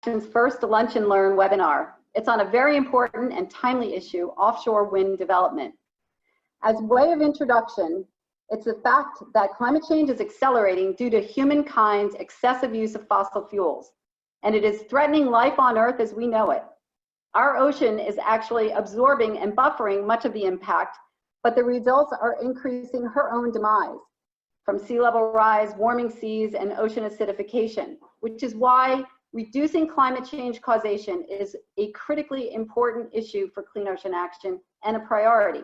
Action's first Lunch and Learn webinar. It's on a very important and timely issue, offshore wind development. As way of introduction, it's the fact that climate change is accelerating due to humankind's excessive use of fossil fuels, and it is threatening life on Earth as we know it. Our ocean is actually absorbing and buffering much of the impact, but the results are increasing her own demise from sea level rise, warming seas, and ocean acidification, which is why reducing climate change causation is a critically important issue for Clean Ocean Action and a priority.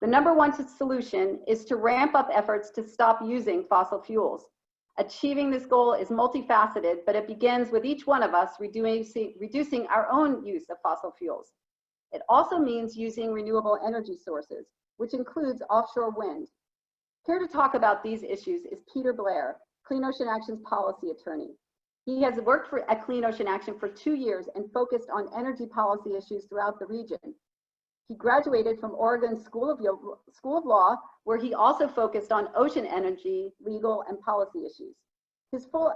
The number one solution is to ramp up efforts to stop using fossil fuels. Achieving this goal is multifaceted, but it begins with each one of us reducing our own use of fossil fuels. It also means using renewable energy sources, which includes offshore wind. Here to talk about these issues is Peter Blair, Clean Ocean Action's policy attorney. He has worked at Clean Ocean Action for 2 years and focused on energy policy issues throughout the region. He graduated from Oregon School of Law, where he also focused on ocean energy, legal, and policy issues. His full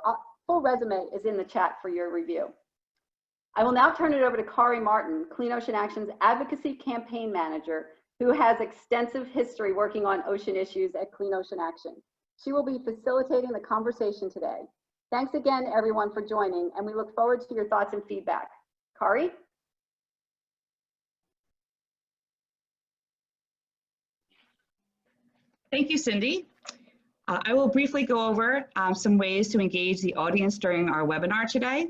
resume is in the chat for your review. I will now turn it over to Kari Martin, Clean Ocean Action's advocacy campaign manager, who has extensive history working on ocean issues at Clean Ocean Action. She will be facilitating the conversation today. Thanks again, everyone, for joining, and we look forward to your thoughts and feedback. Kari? Thank you, Cindy. I will briefly go over some ways to engage the audience during our webinar today.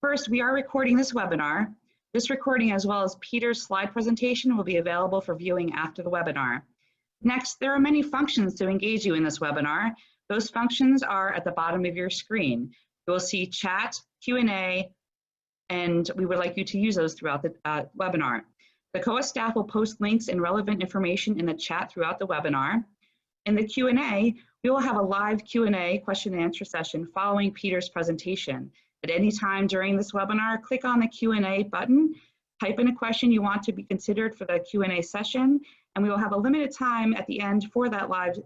First, we are recording this webinar. This recording, as well as Peter's slide presentation, will be available for viewing after the webinar. Next, there are many functions to engage you in this webinar. Those functions are at the bottom of your screen. You will see chat, Q&A, and we would like you to use those throughout the webinar. The COA staff will post links and relevant information in the chat throughout the webinar. In the Q&A, we will have a live Q&A question and answer session following Peter's presentation. At any time during this webinar, click on the Q&A button, type in a question you want to be considered for the Q&A session, and we will have a limited time at the end for that live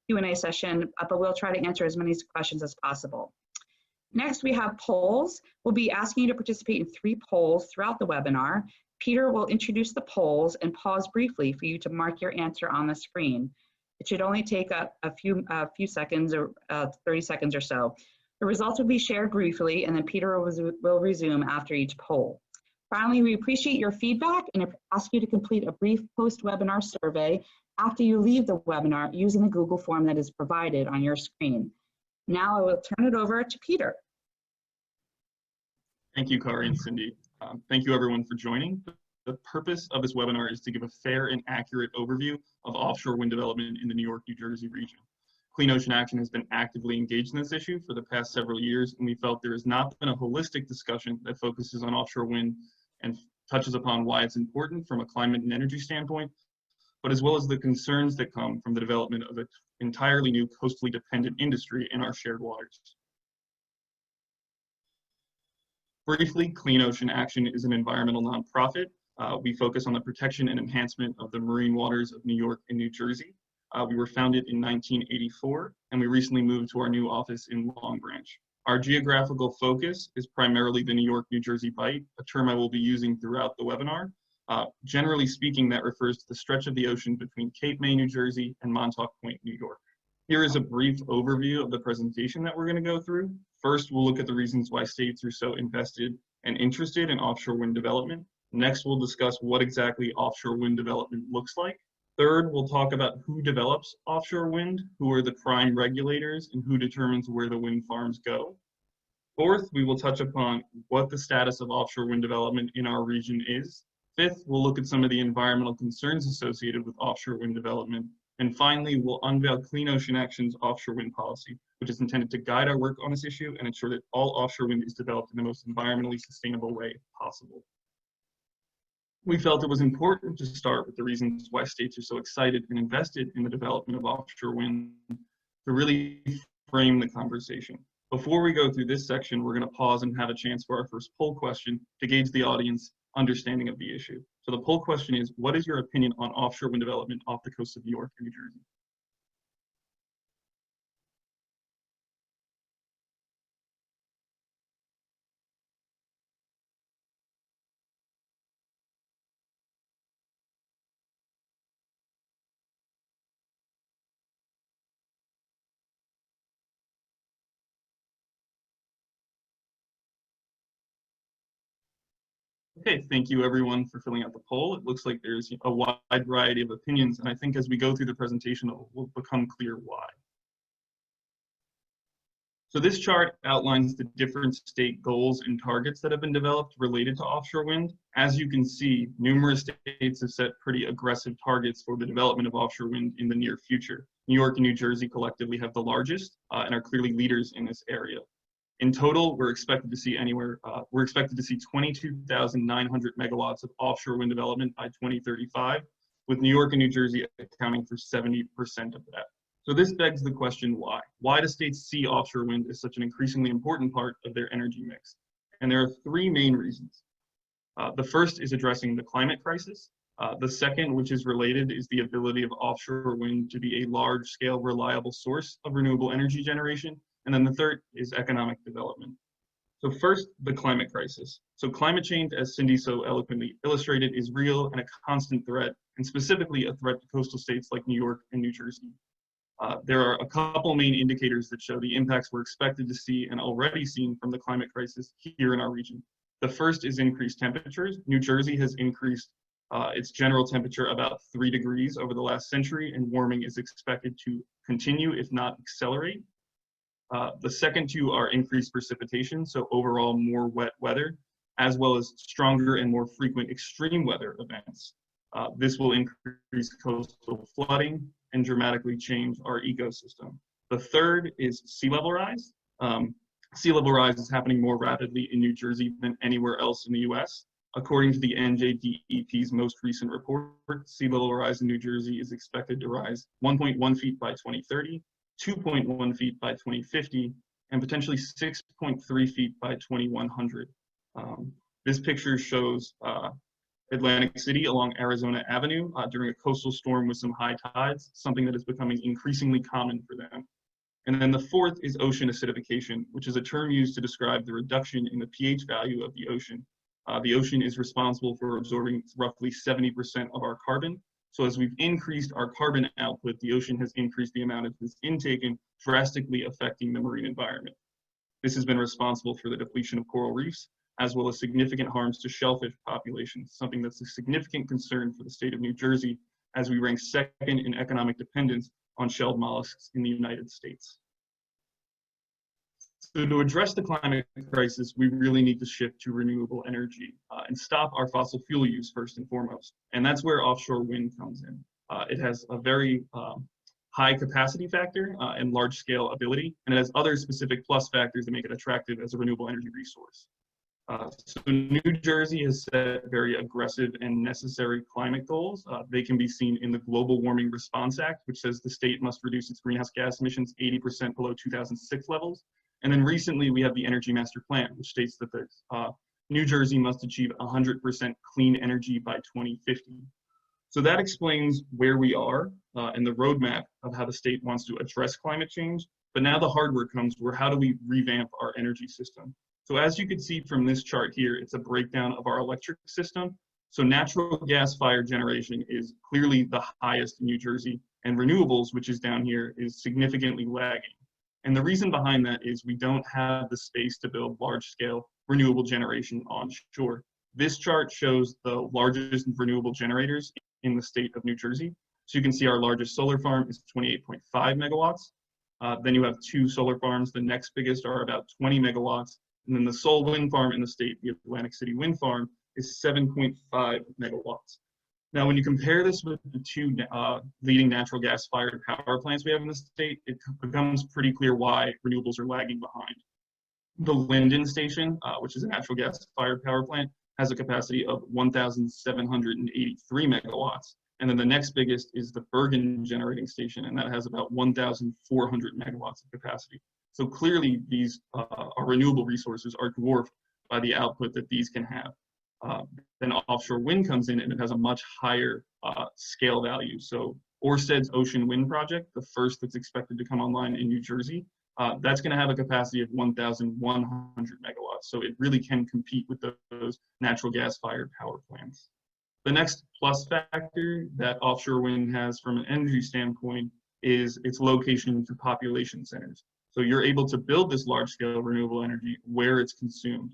Q&A session, but we'll try to answer as many questions as possible. Next, we have polls. We'll be asking you to participate in 3 polls throughout the webinar. Peter will introduce the polls and pause briefly for you to mark your answer on the screen. It should only take a few seconds or 30 seconds or so. The results will be shared briefly, and then Peter will resume after each poll. Finally, we appreciate your feedback and ask you to complete a brief post-webinar survey after you leave the webinar using the Google form that is provided on your screen. Now I will turn it over to Peter. Thank you, Kari and Cindy. Thank you, everyone, for joining. The purpose of this webinar is to give a fair and accurate overview of offshore wind development in the New York, New Jersey region. Clean Ocean Action has been actively engaged in this issue for the past several years, and we felt there has not been a holistic discussion that focuses on offshore wind and touches upon why it's important from a climate and energy standpoint, but as well as the concerns that come from the development of an entirely new coastally dependent industry in our shared waters. Briefly, Clean Ocean Action is an environmental nonprofit. We focus on the protection and enhancement of the marine waters of New York and New Jersey. We were founded in 1984, and we recently moved to our new office in Long Branch. Our geographical focus is primarily the New York, New Jersey Bight, a term I will be using throughout the webinar. Generally speaking, that refers to the stretch of the ocean between Cape May, New Jersey, and Montauk Point, New York. Here is a brief overview of the presentation that we're going to go through. First, we'll look at the reasons why states are so invested and interested in offshore wind development. Next, we'll discuss what exactly offshore wind development looks like. Third, we'll talk about who develops offshore wind, who are the prime regulators, and who determines where the wind farms go. Fourth, we will touch upon what the status of offshore wind development in our region is. Fifth, we'll look at some of the environmental concerns associated with offshore wind development. And finally, we'll unveil Clean Ocean Action's offshore wind policy, which is intended to guide our work on this issue and ensure that all offshore wind is developed in the most environmentally sustainable way possible. We felt it was important to start with the reasons why states are so excited and invested in the development of offshore wind to really frame the conversation. Before we go through this section, we're going to pause and have a chance for our first poll question to gauge the audience understanding of the issue. So the poll question is, what is your opinion on offshore wind development off the coast of New York and New Jersey? Okay, thank you everyone for filling out the poll. It looks like there's a wide variety of opinions, and I think as we go through the presentation, it will become clear why. So this chart outlines the different state goals and targets that have been developed related to offshore wind. As you can see, numerous states have set pretty aggressive targets for the development of offshore wind in the near future. New York and New Jersey collectively have the largest and are clearly leaders in this area. In total, we're expected to see 22,900 megawatts of offshore wind development by 2035, with New York and New Jersey accounting for 70% of that. So this begs the question, why? Why do states see offshore wind as such an increasingly important part of their energy mix? And there are three main reasons. The first is addressing the climate crisis. The second, which is related, is the ability of offshore wind to be a large-scale, reliable source of renewable energy generation. And then the third is economic development. So first, the climate crisis. So climate change, as Cindy so eloquently illustrated, is real and a constant threat, and specifically a threat to coastal states like New York and New Jersey. There are a couple main indicators that show the impacts we're expected to see and already seen from the climate crisis here in our region. The first is increased temperatures. New Jersey has increased its general temperature about 3 degrees over the last century, and warming is expected to continue, if not accelerate. The second two are increased precipitation, so overall more wet weather, as well as stronger and more frequent extreme weather events. This will increase coastal flooding and dramatically change our ecosystem. The third is sea level rise. Sea level rise is happening more rapidly in New Jersey than anywhere else in the US. According to the NJDEP's most recent report, sea level rise in New Jersey is expected to rise 1.1 feet by 2030, 2.1 feet by 2050, and potentially 6.3 feet by 2100. This picture shows Atlantic City along Arizona Avenue during a coastal storm with some high tides, something that is becoming increasingly common for them. And then the fourth is ocean acidification, which is a term used to describe the reduction in the pH value of the ocean. The ocean is responsible for absorbing roughly 70% of our carbon. So as we've increased our carbon output, the ocean has increased the amount of this intake, drastically affecting the marine environment. This has been responsible for the depletion of coral reefs, as well as significant harms to shellfish populations, something that's a significant concern for the state of New Jersey, as we rank second in economic dependence on shelled mollusks in the United States. So to address the climate crisis, we really need to shift to renewable energy and stop our fossil fuel use first and foremost. And that's where offshore wind comes in. It has a very high capacity factor and large scale ability, and it has other specific plus factors that make it attractive as a renewable energy resource. So New Jersey has set very aggressive and necessary climate goals. They can be seen in the Global Warming Response Act, which says the state must reduce its greenhouse gas emissions 80% below 2006 levels. And then recently we have the Energy Master Plan, which states that New Jersey must achieve 100% clean energy by 2050. So that explains where we are and the roadmap of how the state wants to address climate change. But now the hard work comes where how do we revamp our energy system? So as you can see from this chart here, it's a breakdown of our electric system. So natural gas fired generation is clearly the highest in New Jersey, and renewables, which is down here, is significantly lagging. And the reason behind that is we don't have the space to build large-scale renewable generation onshore. This chart shows the largest renewable generators in the state of New Jersey. So you can see our largest solar farm is 28.5 megawatts. Then you have 2 solar farms. The next biggest are about 20 megawatts. And then the sole wind farm in the state, the Atlantic City Wind Farm, is 7.5 megawatts. Now, when you compare this with the 2 leading natural gas-fired power plants we have in the state, it becomes pretty clear why renewables are lagging behind. The Linden Station, which is a natural gas-fired power plant, has a capacity of 1,783 megawatts. And then the next biggest is the Bergen Generating Station, and that has about 1,400 megawatts of capacity. So clearly, these our renewable resources are dwarfed by the output that these can have. Then offshore wind comes in, and it has a much higher scale value. So Ørsted's Ocean Wind Project, the first that's expected to come online in New Jersey, that's going to have a capacity of 1,100 megawatts. So it really can compete with those natural gas-fired power plants. The next plus factor that offshore wind has from an energy standpoint is its location to population centers. So you're able to build this large-scale renewable energy where it's consumed.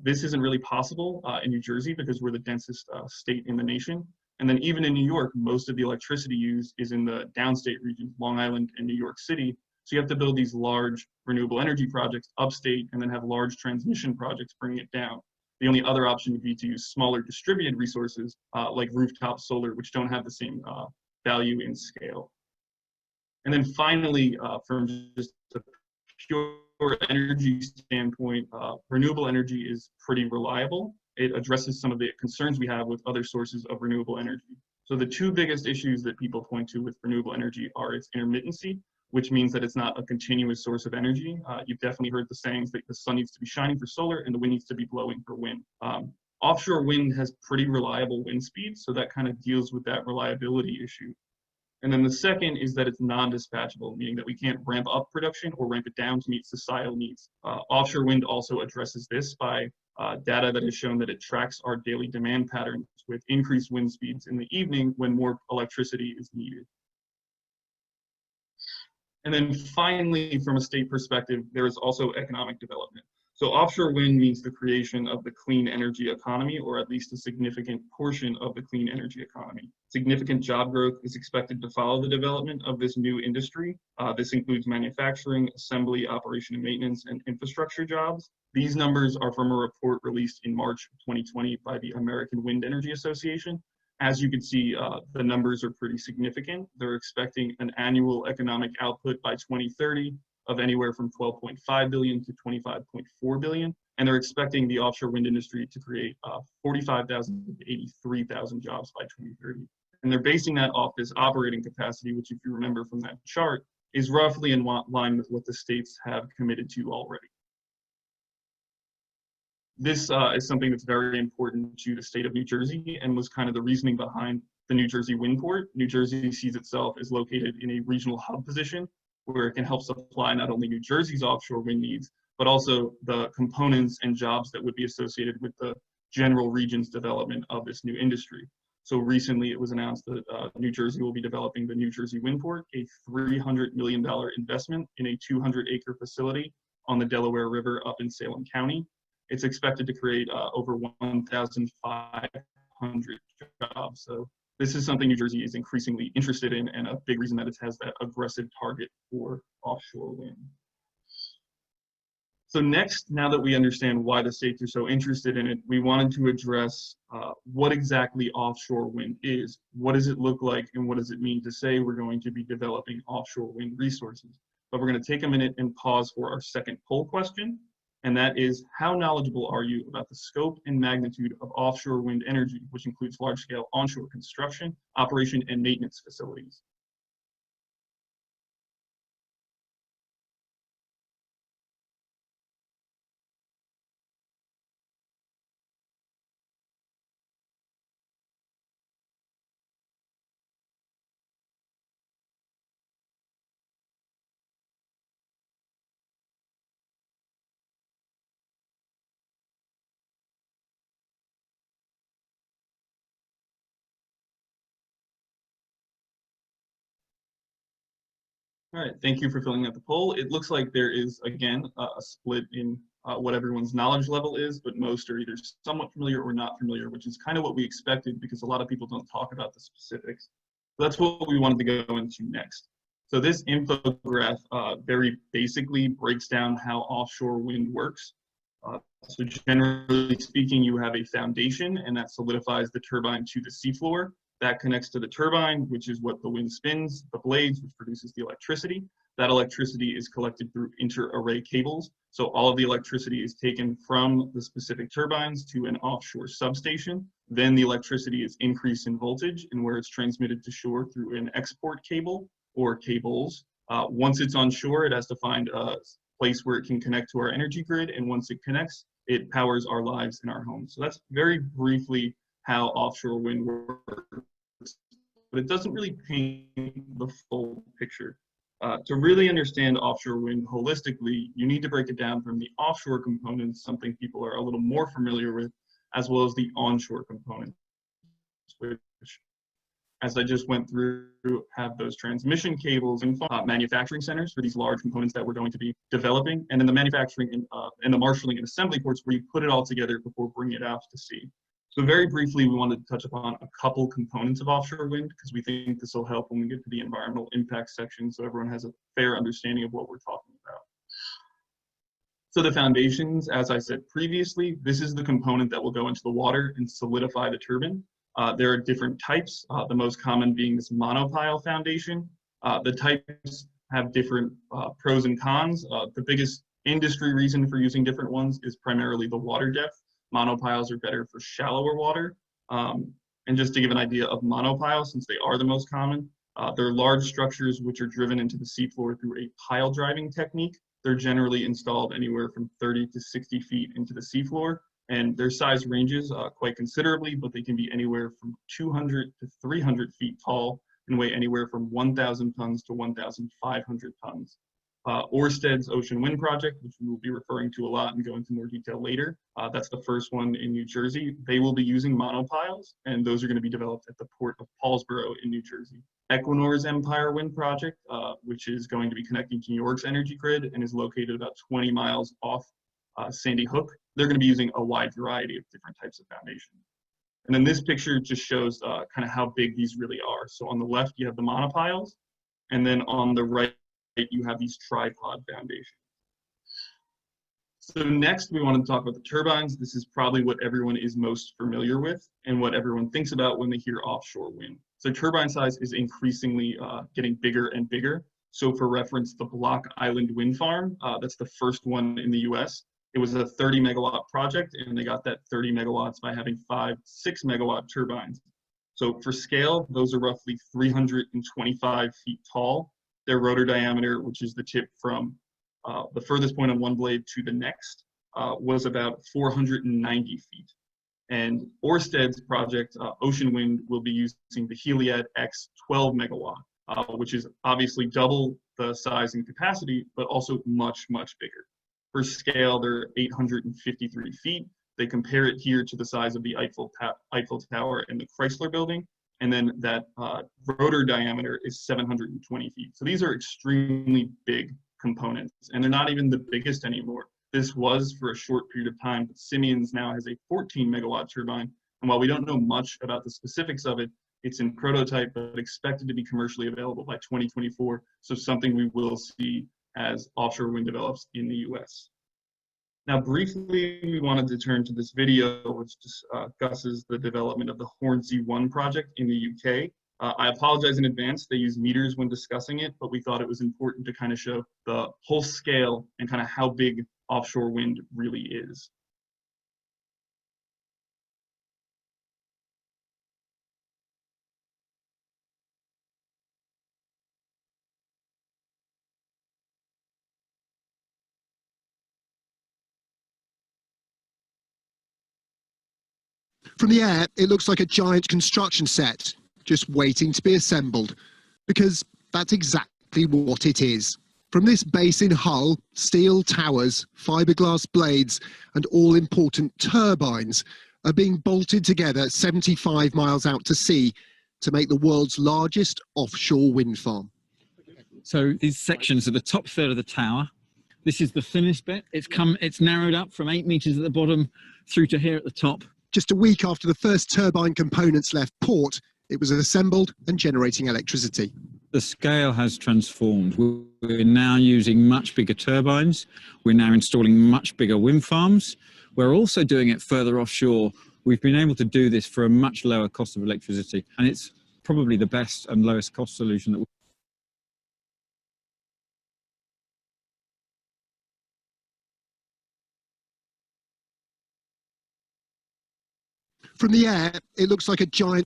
This isn't really possible in New Jersey because we're the densest state in the nation. And then even in New York, most of the electricity used is in the downstate regions, Long Island and New York City. So you have to build these large renewable energy projects upstate and then have large transmission projects bringing it down. The only other option would be to use smaller distributed resources like rooftop solar, which don't have the same value in scale. And then finally, from just a pure energy standpoint, renewable energy is pretty reliable. It addresses some of the concerns we have with other sources of renewable energy. So the two biggest issues that people point to with renewable energy are its intermittency, which means that it's not a continuous source of energy. You've definitely heard the sayings that the sun needs to be shining for solar and the wind needs to be blowing for wind. Offshore wind has pretty reliable wind speeds, so that kind of deals with that reliability issue. And then the second is that it's non-dispatchable, meaning that we can't ramp up production or ramp it down to meet societal needs. Offshore wind also addresses this by data that has shown that it tracks our daily demand patterns with increased wind speeds in the evening when more electricity is needed. And then finally, from a state perspective, there is also economic development. So offshore wind means the creation of the clean energy economy, or at least a significant portion of the clean energy economy. Significant job growth is expected to follow the development of this new industry. This includes manufacturing, assembly, operation and maintenance, and infrastructure jobs. These numbers are from a report released in March 2020 by the American Wind Energy Association. As you can see, the numbers are pretty significant. They're expecting an annual economic output by 2030 of anywhere from 12.5 billion to 25.4 billion. And they're expecting the offshore wind industry to create 45,000 to 83,000 jobs by 2030. And they're basing that off this operating capacity, which if you remember from that chart, is roughly in line with what the states have committed to already. This is something that's very important to the state of New Jersey and was kind of the reasoning behind the New Jersey wind port. New Jersey sees itself as located in a regional hub position where it can help supply not only New Jersey's offshore wind needs, but also the components and jobs that would be associated with the general region's development of this new industry. So recently it was announced that New Jersey will be developing the New Jersey wind port, a $300 million investment in a 200-acre facility on the Delaware River up in Salem County. It's expected to create over 1,500 jobs. So this is something New Jersey is increasingly interested in, and a big reason that it has that aggressive target for offshore wind. So next, now that we understand why the states are so interested in it, we wanted to address what exactly offshore wind is. What does it look like, and what does it mean to say we're going to be developing offshore wind resources? But we're going to take a minute and pause for our second poll question. And that is, how knowledgeable are you about the scope and magnitude of offshore wind energy, which includes large-scale onshore construction, operation, and maintenance facilities? All right, thank you for filling out the poll. It looks like there is, again, a split in what everyone's knowledge level is, but most are either somewhat familiar or not familiar, which is kind of what we expected because a lot of people don't talk about the specifics. So that's what we wanted to go into next. So this infograph very basically breaks down how offshore wind works. So generally speaking, you have a foundation, and that solidifies the turbine to the seafloor. That connects to the turbine, which is what the wind spins, the blades, which produces the electricity. That electricity is collected through inter-array cables. So all of the electricity is taken from the specific turbines to an offshore substation. Then the electricity is increased in voltage, and where it's transmitted to shore through an export cable or cables. Once it's on shore, it has to find a place where it can connect to our energy grid. And once it connects, it powers our lives in our homes. So that's very briefly how offshore wind works. But it doesn't really paint the full picture. To really understand offshore wind holistically, you need to break it down from the offshore components, something people are a little more familiar with, as well as the onshore components, which as I just went through, have those transmission cables and manufacturing centers for these large components that we're going to be developing, and then the manufacturing and the marshalling and assembly ports where you put it all together before bringing it out to sea. So very briefly, we wanted to touch upon a couple components of offshore wind because we think this will help when we get to the environmental impact section so everyone has a fair understanding of what we're talking about. So the foundations, as I said previously, this is the component that will go into the water and solidify the turbine. There are different types, the most common being this monopile foundation. The types have different pros and cons. The biggest industry reason for using different ones is primarily the water depth. Monopiles are better for shallower water. And just to give an idea of monopiles, since they are the most common, they're large structures which are driven into the seafloor through a pile driving technique. They're generally installed anywhere from 30 to 60 feet into the seafloor, and their size ranges quite considerably, but they can be anywhere from 200 to 300 feet tall and weigh anywhere from 1,000 tons to 1,500 tons. Ørsted's Ocean Wind Project, which we will be referring to a lot and go into more detail later, that's the first one in New Jersey. They will be using monopiles, and those are going to be developed at the port of Paulsboro in New Jersey. Equinor's Empire Wind Project, which is going to be connecting to New York's energy grid and is located about 20 miles off Sandy Hook. They're going to be using a wide variety of different types of foundations. And then this picture just shows kind of how big these really are. So on the left, you have the monopiles, and then on the right, you have these tripod foundations. So next, we want to talk about the turbines. This is probably what everyone is most familiar with and what everyone thinks about when they hear offshore wind. So turbine size is increasingly getting bigger and bigger. So for reference, the Block Island Wind Farm, that's the first one in the US. It was a 30 megawatt project, and they got that 30 megawatts by having 5 6 megawatt turbines. So for scale, those are roughly 325 feet tall. Their rotor diameter, which is the tip from the furthest point on one blade to the next, was about 490 feet. And Ørsted's project, Ocean Wind, will be using the Heliad X 12 megawatt, which is obviously double the size and capacity, but also much, much bigger. For scale, they're 853 feet. They compare it here to the size of the Eiffel Tower and the Chrysler Building. And then that rotor diameter is 720 feet. So these are extremely big components, and they're not even the biggest anymore. This was for a short period of time, but Siemens now has a 14 megawatt turbine. And while we don't know much about the specifics of it, it's in prototype, but expected to be commercially available by 2024. So something we will see as offshore wind develops in the US. Now, briefly, we wanted to turn to this video, which discusses the development of the Hornsey One Project in the UK. I apologize in advance, they use meters when discussing it, but we thought it was important to kind of show the whole scale and kind of how big offshore wind really is. From the air, it looks like a giant construction set, just waiting to be assembled, because that's exactly what it is. From this base in Hull, steel towers, fiberglass blades, and all-important turbines are being bolted together 75 miles out to sea to make the world's largest offshore wind farm. So these sections are the top third of the tower. This is the thinnest bit. It's narrowed up from 8 meters at the bottom through to here at the top. Just a week after the first turbine components left port, it was assembled and generating electricity. The scale has transformed. We're now using much bigger turbines. We're now installing much bigger wind farms. We're also doing it further offshore. We've been able to do this for a much lower cost of electricity, and it's probably the best and lowest cost solution that we From the air, it looks like a giant...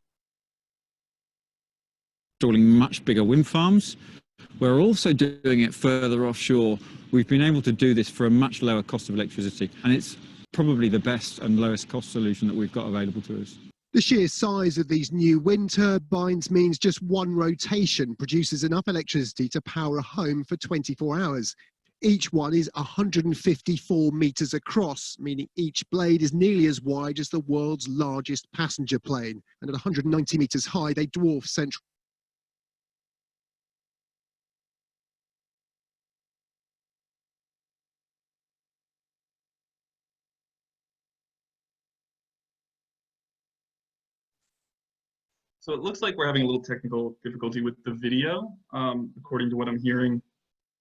installing much bigger wind farms. We're also doing it further offshore. We've been able to do this for a much lower cost of electricity, and it's probably the best and lowest cost solution that we've got available to us. The sheer size of these new wind turbines means just one rotation produces enough electricity to power a home for 24 hours. Each one is 154 meters across, meaning each blade is nearly as wide as the world's largest passenger plane. And at 190 meters high, they dwarf central. So it looks like we're having a little technical difficulty with the video, according to what I'm hearing.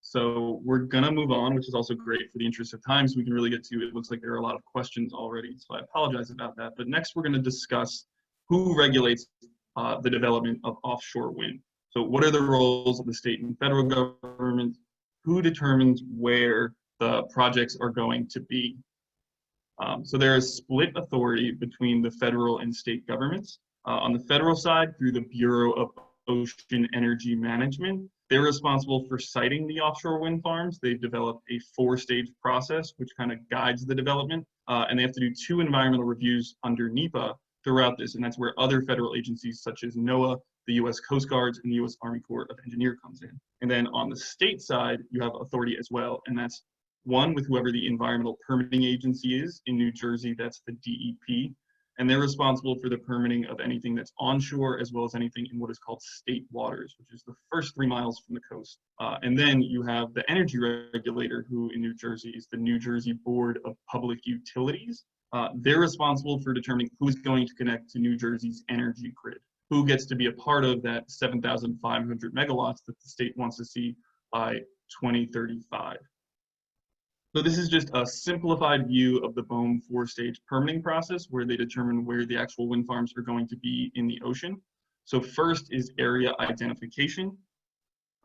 So we're gonna move on, which is also great for the interest of time, so we can really get to it. It looks like there are a lot of questions already, so I apologize about that. But next we're gonna discuss who regulates the development of offshore wind. So what are the roles of the state and federal government? Who determines where the projects are going to be? So there is split authority between the federal and state governments. On the federal side, through the Bureau of Ocean Energy Management, they're responsible for siting the offshore wind farms. They've developed a 4-stage process, which kind of guides the development. And they have to do 2 environmental reviews under NEPA throughout this. And that's where other federal agencies such as NOAA, the US Coast Guards, and the US Army Corps of Engineers comes in. And then on the state side, you have authority as well. And that's one with whoever the environmental permitting agency is. In New Jersey, that's the DEP. And they're responsible for the permitting of anything that's onshore as well as anything in what is called state waters, which is the first 3 miles from the coast. And then you have the energy regulator, who in New Jersey is the New Jersey Board of Public Utilities. They're responsible for determining who's going to connect to New Jersey's energy grid, who gets to be a part of that 7,500 megawatts that the state wants to see by 2035. So this is just a simplified view of the BOEM 4-stage permitting process, where they determine where the actual wind farms are going to be in the ocean. So first is area identification.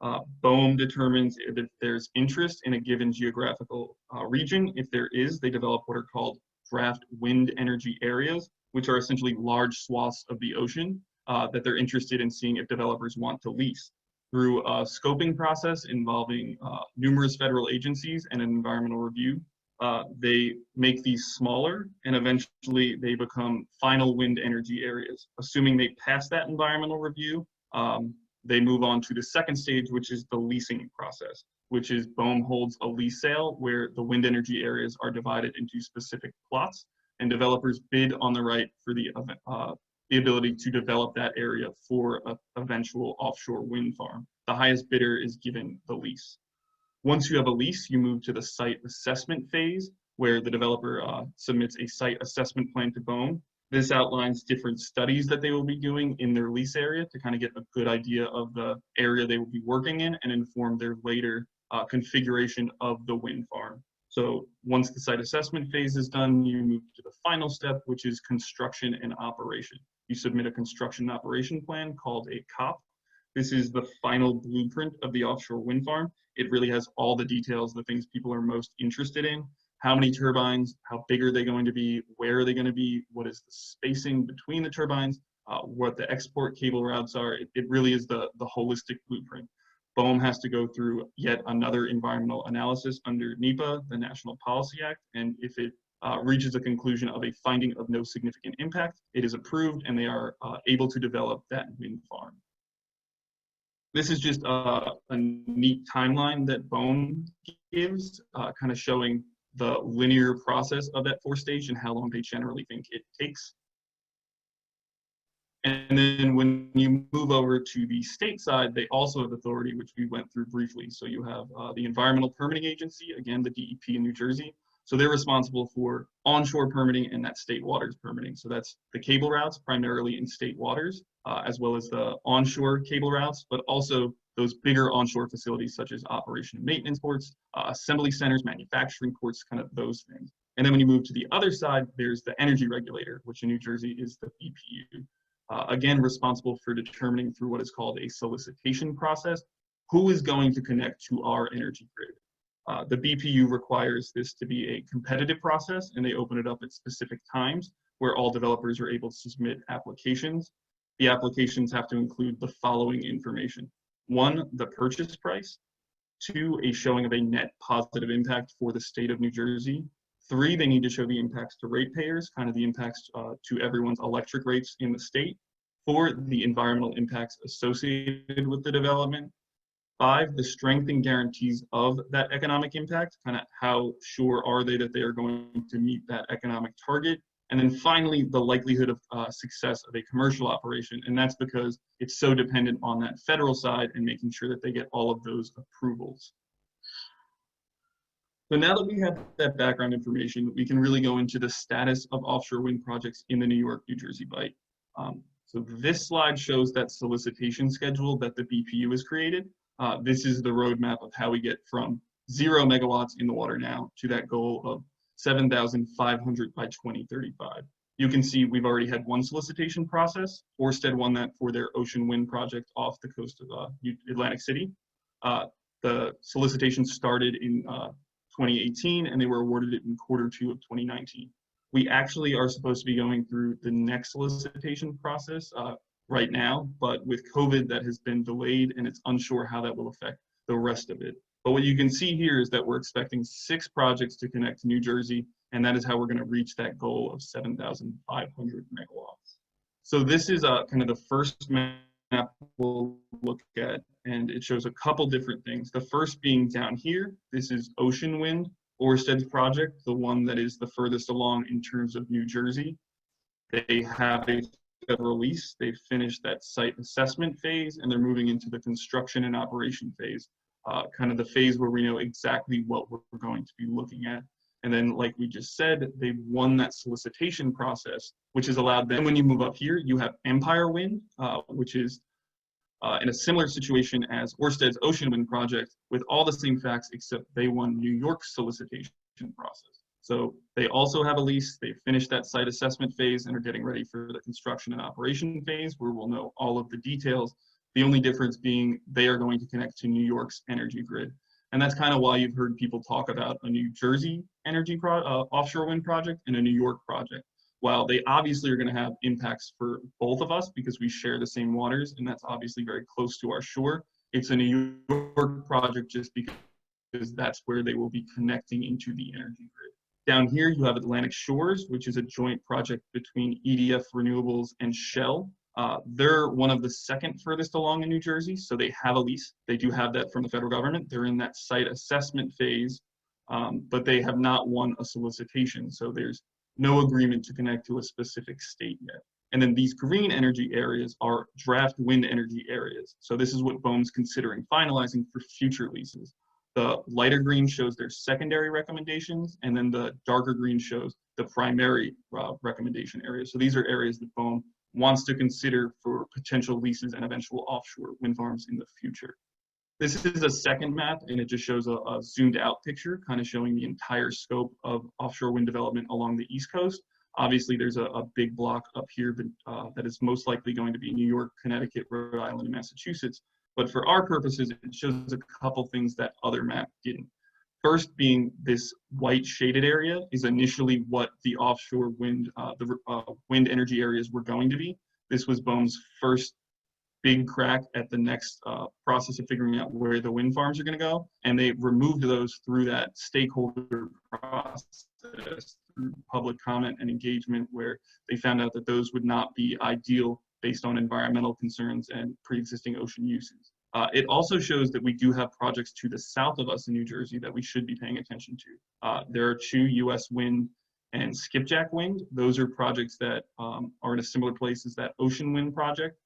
BOEM determines if there's interest in a given geographical region. If there is, they develop what are called draft wind energy areas, which are essentially large swaths of the ocean that they're interested in seeing if developers want to lease. Through a scoping process involving numerous federal agencies and an environmental review, they make these smaller, and eventually they become final wind energy areas. Assuming they pass that environmental review, they move on to the second stage, which is the leasing process, which is BOEM holds a lease sale where the wind energy areas are divided into specific plots, and developers bid on the right for the ability to develop that area for an eventual offshore wind farm. The highest bidder is given the lease. Once you have a lease, you move to the site assessment phase, where the developer submits a site assessment plan to BOEM. This outlines different studies that they will be doing in their lease area to kind of get a good idea of the area they will be working in and inform their later configuration of the wind farm. So once the site assessment phase is done, you move to the final step, which is construction and operation. You submit a construction and operation plan called a COP. This is the final blueprint of the offshore wind farm. It really has all the details, the things people are most interested in. How many turbines, how big are they going to be, where are they going to be, what is the spacing between the turbines, what the export cable routes are. It really is the holistic blueprint. BOEM has to go through yet another environmental analysis under NEPA, the National Policy Act, and if it reaches a conclusion of a finding of no significant impact, it is approved and they are able to develop that wind farm. This is just a neat timeline that BOEM gives, kind of showing the linear process of that 4-stage and how long they generally think it takes. And then when you move over to the state side, they also have authority, which we went through briefly. So you have the Environmental Permitting Agency, again, the DEP in New Jersey. So they're responsible for onshore permitting and that state waters permitting. So that's the cable routes, primarily in state waters, as well as the onshore cable routes, but also those bigger onshore facilities such as operation and maintenance ports, assembly centers, manufacturing ports, kind of those things. And then when you move to the other side, there's the energy regulator, which in New Jersey is the BPU. Again, responsible for determining through what is called a solicitation process, who is going to connect to our energy grid. The BPU requires this to be a competitive process, and they open it up at specific times where all developers are able to submit applications. The applications have to include the following information. 1, the purchase price. 2, a showing of a net positive impact for the state of New Jersey. 3, they need to show the impacts to ratepayers, kind of the impacts to everyone's electric rates in the state. 4, the environmental impacts associated with the development. 5, the strength and guarantees of that economic impact, kind of how sure are they that they are going to meet that economic target. And then finally, the likelihood of success of a commercial operation. And that's because it's so dependent on that federal side and making sure that they get all of those approvals. So now that we have that background information, we can really go into the status of offshore wind projects in the New York, New Jersey Bight. So this slide shows that solicitation schedule that the BPU has created. This is the roadmap of how we get from 0 megawatts in the water now to that goal of 7,500 by 2035. You can see we've already had one solicitation process. Ørsted won that for their Ocean Wind project off the coast of Atlantic City. The solicitation started in 2018 and they were awarded it in Q2 of 2019. We actually are supposed to be going through the next solicitation process right now, but with COVID that has been delayed and it's unsure how that will affect the rest of it. But what you can see here is that we're expecting 6 projects to connect to New Jersey, and that is how we're going to reach that goal of 7,500 megawatts. So this is kind of the first map we'll look at, and it shows a couple different things. The first being down here, this is Ocean Wind, Ørsted's project, the one that is the furthest along in terms of New Jersey. They have a federal lease. They've finished that site assessment phase, and they're moving into the construction and operation phase, kind of the phase where we know exactly what we're going to be looking at. And then, like we just said, they've won that solicitation process, which has allowed them, when you move up here, you have Empire Wind, which is in a similar situation as Ørsted's Ocean Wind project, with all the same facts, except they won New York's solicitation process. So they also have a lease. They finished that site assessment phase and are getting ready for the construction and operation phase, where we'll know all of the details. The only difference being they are going to connect to New York's energy grid. And that's kind of why you've heard people talk about a New Jersey offshore wind project and a New York project. While they obviously are going to have impacts for both of us because we share the same waters, and that's obviously very close to our shore, it's a New York project just because that's where they will be connecting into the energy grid. Down here, you have Atlantic Shores, which is a joint project between EDF Renewables and Shell. They're one of the second furthest along in New Jersey, so they have a lease. They do have that from the federal government. They're in that site assessment phase, but they have not won a solicitation, so there's no agreement to connect to a specific state yet. And then these green energy areas are draft wind energy areas. So this is what BOEM's considering finalizing for future leases. The lighter green shows their secondary recommendations, and then the darker green shows the primary recommendation areas. So these are areas that BOEM wants to consider for potential leases and eventual offshore wind farms in the future. This is a second map, and it just shows a zoomed out picture, kind of showing the entire scope of offshore wind development along the East Coast. Obviously, there's a big block up here that is most likely going to be New York, Connecticut, Rhode Island, and Massachusetts. But for our purposes, it shows a couple things that other map didn't. First being this white shaded area is initially what the offshore wind, wind energy areas were going to be. This was BOEM's first big crack at the next process of figuring out where the wind farms are going to go, and they removed those through that stakeholder process, through public comment and engagement, where they found out that those would not be ideal based on environmental concerns and pre-existing ocean uses. It also shows that we do have projects to the south of us in New Jersey that we should be paying attention to. There are 2 US Wind and Skipjack Wind. Those are projects that are in a similar place as that Ocean Wind project.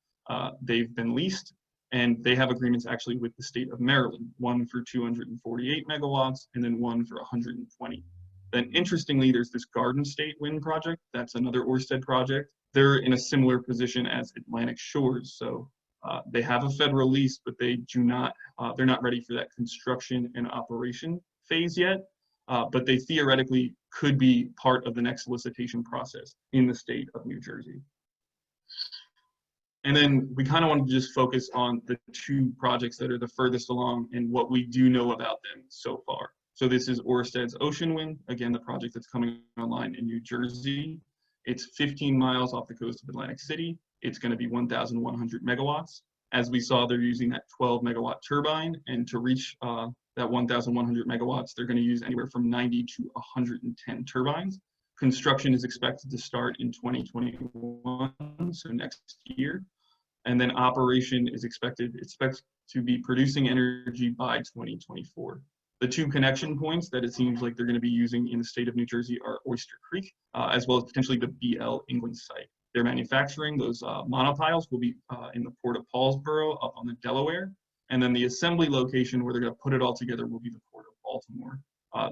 They've been leased, and they have agreements actually with the state of Maryland, one for 248 megawatts and then one for 120. Then interestingly, there's this Garden State Wind project. That's another Ørsted project. They're in a similar position as Atlantic Shores. So they have a federal lease, but they do not, they're not ready for that construction and operation phase yet. But they theoretically could be part of the next solicitation process in the state of New Jersey. And then we kind of wanted to just focus on the 2 projects that are the furthest along and what we do know about them so far. So this is Ørsted's Ocean Wind, again, the project that's coming online in New Jersey. It's 15 miles off the coast of Atlantic City. It's going to be 1,100 megawatts. As we saw, they're using that 12 megawatt turbine, and to reach that 1,100 megawatts, they're going to use anywhere from 90 to 110 turbines. Construction is expected to start in 2021, so next year. And then operation is expected to be producing energy by 2024. The two connection points that it seems like they're going to be using in the state of New Jersey are Oyster Creek, as well as potentially the BL England site. They're manufacturing those monopiles will be in the port of Paulsboro up on the Delaware. And then the assembly location where they're going to put it all together will be the port of Baltimore.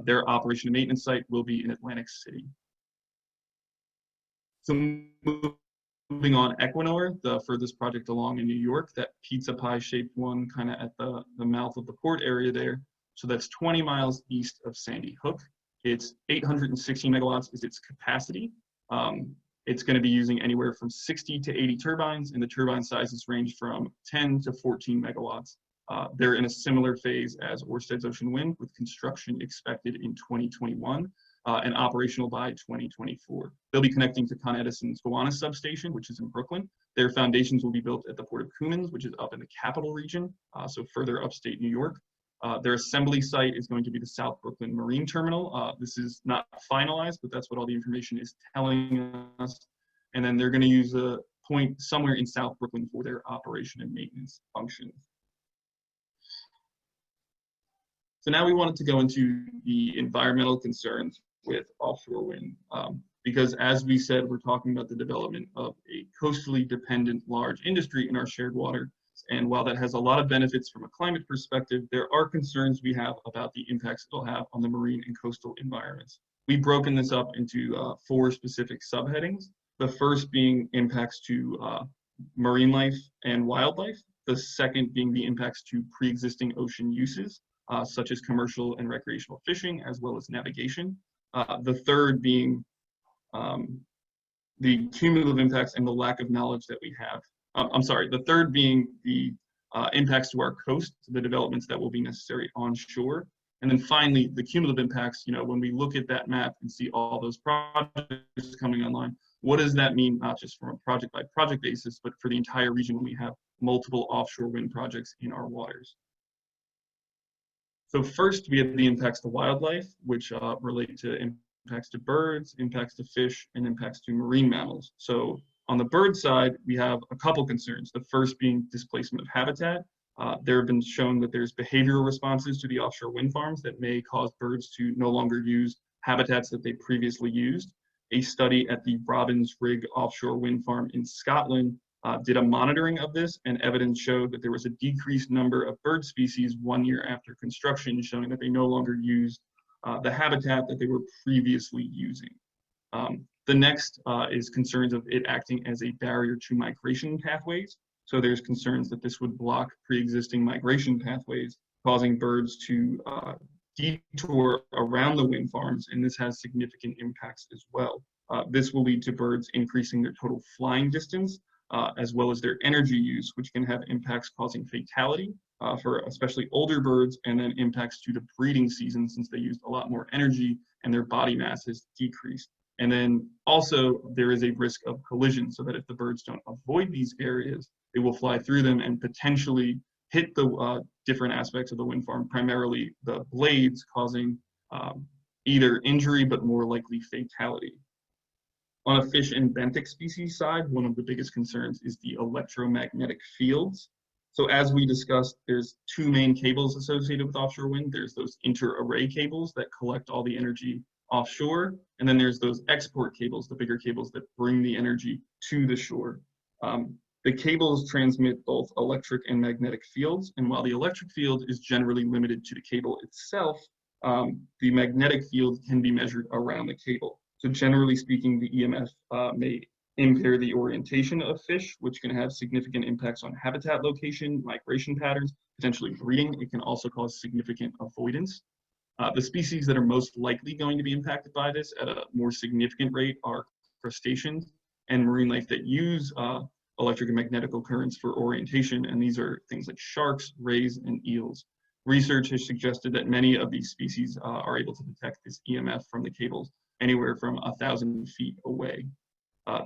Their operation and maintenance site will be in Atlantic City. So moving on, Equinor, the furthest project along in New York, that pizza pie shaped one kind of at the mouth of the port area there. So that's 20 miles east of Sandy Hook. It's 860 megawatts is its capacity. It's going to be using anywhere from 60 to 80 turbines, and the turbine sizes range from 10 to 14 megawatts. They're in a similar phase as Ørsted's Ocean Wind, with construction expected in 2021 and operational by 2024. They'll be connecting to Con Edison's Gowanus substation, which is in Brooklyn. Their foundations will be built at the Port of Cummins, which is up in the Capital Region, so further upstate New York. Their assembly site is going to be the South Brooklyn Marine Terminal. This is not finalized, but that's what all the information is telling us. And then they're going to use a point somewhere in South Brooklyn for their operation and maintenance functions. So now we wanted to go into the environmental concerns with offshore wind, because as we said, we're talking about the development of a coastally dependent large industry in our shared water. And while that has a lot of benefits from a climate perspective, there are concerns we have about the impacts it'll have on the marine and coastal environments. We've broken this up into 4 specific subheadings. The first being impacts to marine life and wildlife. The second being the impacts to pre-existing ocean uses, such as commercial and recreational fishing, as well as navigation. The third being the cumulative impacts and the lack of knowledge that we have. The third being the impacts to our coast, the developments that will be necessary onshore. And then finally, the cumulative impacts, when we look at that map and see all those projects coming online, what does that mean, not just from a project by project basis, but for the entire region when we have multiple offshore wind projects in our waters? So first, we have the impacts to wildlife, which relate to impacts to birds, impacts to fish, and impacts to marine mammals. So on the bird side, we have a couple concerns. The first being displacement of habitat. There have been shown that there's behavioral responses to the offshore wind farms that may cause birds to no longer use habitats that they previously used. A study at the Robbins Rig offshore wind farm in Scotland did a monitoring of this, and evidence showed that there was a decreased number of bird species 1 year after construction, showing that they no longer used the habitat that they were previously using. The next is concerns of it acting as a barrier to migration pathways. So there's concerns that this would block pre-existing migration pathways, causing birds to detour around the wind farms, and this has significant impacts as well. This will lead to birds increasing their total flying distance, as well as their energy use, which can have impacts causing fatality for especially older birds, and then impacts to the breeding season since they used a lot more energy and their body mass has decreased. And then also there is a risk of collision, so that if the birds don't avoid these areas, they will fly through them and potentially hit the different aspects of the wind farm, primarily the blades, causing either injury, but more likely fatality. On a fish and benthic species side, one of the biggest concerns is the electromagnetic fields. So as we discussed, there's 2 main cables associated with offshore wind. There's those inter-array cables that collect all the energy offshore, and then there's those export cables, the bigger cables that bring the energy to the shore. The cables transmit both electric and magnetic fields, and while the electric field is generally limited to the cable itself, the magnetic field can be measured around the cable. So generally speaking, the EMF may impair the orientation of fish, which can have significant impacts on habitat location, migration patterns, potentially breeding. It can also cause significant avoidance. The species that are most likely going to be impacted by this at a more significant rate are crustaceans and marine life that use electric and magnetic currents for orientation, and these are things like sharks, rays, and eels. Research has suggested that many of these species are able to detect this EMF from the cables anywhere from 1,000 feet away.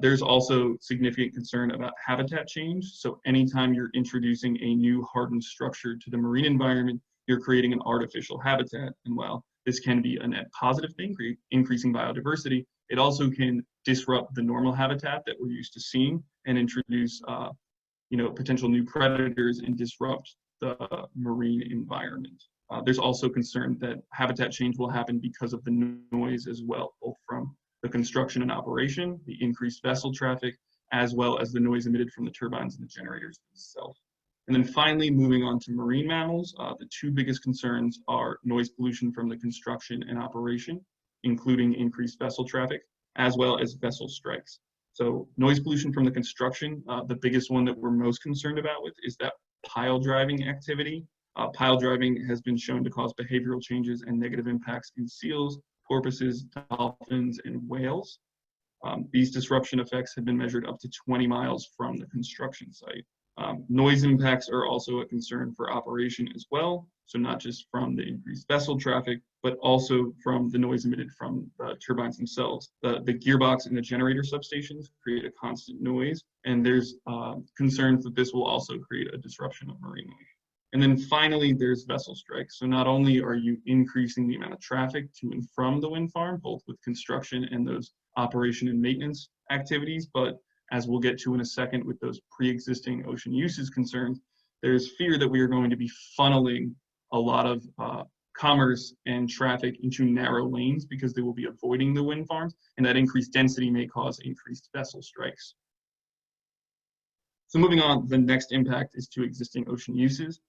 There's also significant concern about habitat change. So anytime you're introducing a new hardened structure to the marine environment, you're creating an artificial habitat. And while this can be a net positive thing, increasing biodiversity, it also can disrupt the normal habitat that we're used to seeing and introduce potential new predators and disrupt the marine environment. There's also concern that habitat change will happen because of the noise as well, both from the construction and operation, the increased vessel traffic, as well as the noise emitted from the turbines and the generators themselves. And then finally, moving on to marine mammals, the two biggest concerns are noise pollution from the construction and operation, including increased vessel traffic, as well as vessel strikes. So noise pollution from the construction, the biggest one that we're most concerned about with is that pile driving activity. Pile driving has been shown to cause behavioral changes and negative impacts in seals, porpoises, dolphins, and whales. These disruption effects have been measured up to 20 miles from the construction site. Noise impacts are also a concern for operation as well. So not just from the increased vessel traffic, but also from the noise emitted from the turbines themselves. The gearbox and the generator substations create a constant noise, and there's concerns that this will also create a disruption of marine life. And then finally, there's vessel strikes. So not only are you increasing the amount of traffic to and from the wind farm, both with construction and those operation and maintenance activities, but as we'll get to in a second with those pre-existing ocean uses concerns, there's fear that we are going to be funneling a lot of commerce and traffic into narrow lanes because they will be avoiding the wind farms, and that increased density may cause increased vessel strikes. So moving on, the next impact is to existing ocean uses.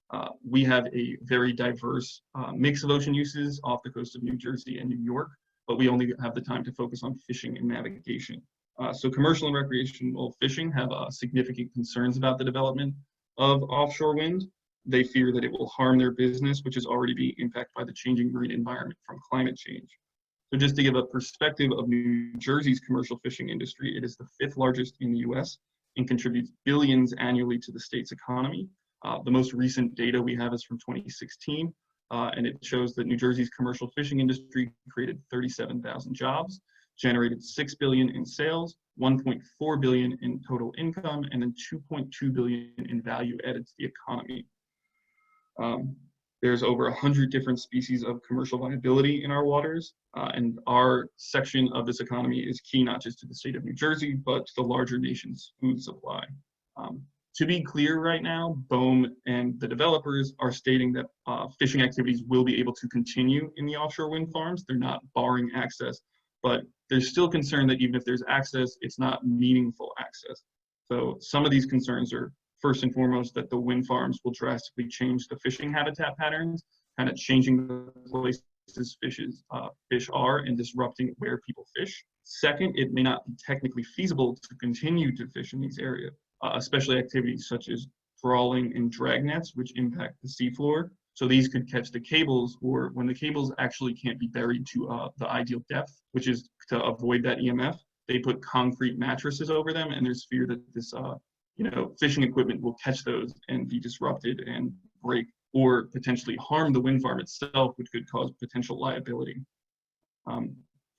We have a very diverse mix of ocean uses off the coast of New Jersey and New York, but we only have the time to focus on fishing and navigation. So commercial and recreational fishing have significant concerns about the development of offshore wind. They fear that it will harm their business, which is already being impacted by the changing marine environment from climate change. So just to give a perspective of New Jersey's commercial fishing industry, it is the 5th largest in the US and contributes billions annually to the state's economy. The most recent data we have is from 2016, and it shows that New Jersey's commercial fishing industry created 37,000 jobs, generated $6 billion in sales, $1.4 billion in total income, and then $2.2 billion in value added to the economy. There's over 100 different species of commercial viability in our waters, and our section of this economy is key not just to the state of New Jersey, but to the larger nation's food supply. To be clear right now, BOEM and the developers are stating that fishing activities will be able to continue in the offshore wind farms. They're not barring access, but there's still concern that even if there's access, it's not meaningful access. So some of these concerns are first and foremost that the wind farms will drastically change the fishing habitat patterns, kind of changing the places fish are and disrupting where people fish. Second, it may not be technically feasible to continue to fish in these areas, especially activities such as trawling and drag nets, which impact the seafloor. So these could catch the cables, or when the cables actually can't be buried to the ideal depth, which is to avoid that EMF, they put concrete mattresses over them, and there's fear that this fishing equipment will catch those and be disrupted and break, or potentially harm the wind farm itself, which could cause potential liability.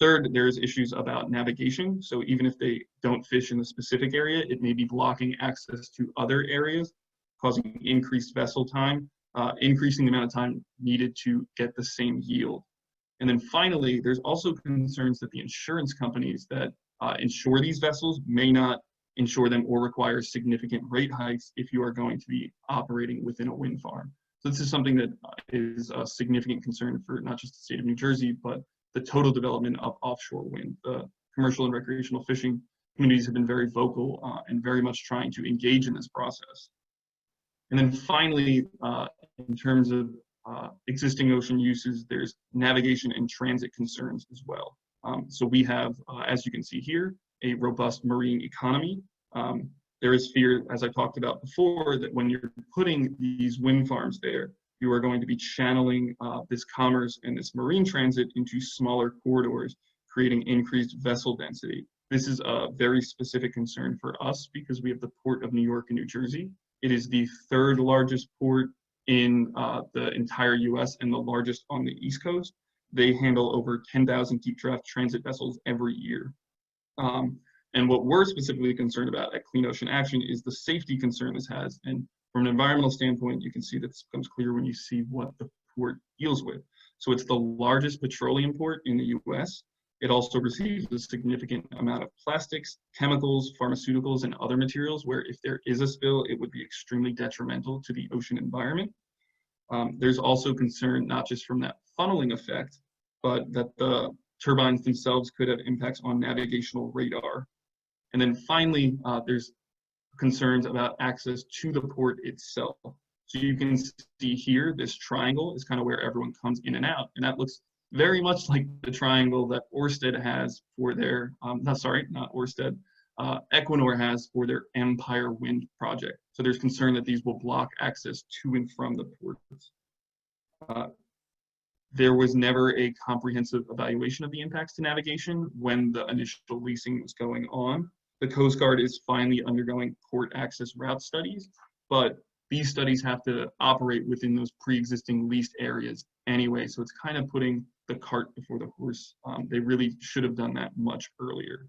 Third, there's issues about navigation. So even if they don't fish in the specific area, it may be blocking access to other areas, causing increased vessel time, increasing the amount of time needed to get the same yield. And then finally, there's also concerns that the insurance companies that insure these vessels may not insure them or require significant rate hikes if you are going to be operating within a wind farm. So this is something that is a significant concern for not just the state of New Jersey, but the total development of offshore wind. The commercial and recreational fishing communities have been very vocal and very much trying to engage in this process. And then finally, in terms of existing ocean uses, there's navigation and transit concerns as well. So we have, as you can see here, a robust marine economy. There is fear, as I talked about before, that when you're putting these wind farms there, you are going to be channeling this commerce and this marine transit into smaller corridors, creating increased vessel density. This is a very specific concern for us because we have the Port of New York and New Jersey. It is the 3rd largest port in the entire US and the largest on the East Coast. They handle over 10,000 deep draft transit vessels every year. And what we're specifically concerned about at Clean Ocean Action is the safety concern this has. And from an environmental standpoint, you can see that this becomes clear when you see what the port deals with. So it's the largest petroleum port in the US. It also receives a significant amount of plastics, chemicals, pharmaceuticals, and other materials where if there is a spill, it would be extremely detrimental to the ocean environment. There's also concern not just from that funneling effect, but that the turbines themselves could have impacts on navigational radar. And then finally, there's concerns about access to the port itself. So you can see here, this triangle is kind of where everyone comes in and out. And that looks very much like the triangle that Ørsted has for their, not Ørsted, Equinor has for their Empire Wind project. So there's concern that these will block access to and from the ports. There was never a comprehensive evaluation of the impacts to navigation when the initial leasing was going on. The Coast Guard is finally undergoing port access route studies, but these studies have to operate within those pre-existing leased areas anyway, so it's kind of putting the cart before the horse. They really should have done that much earlier.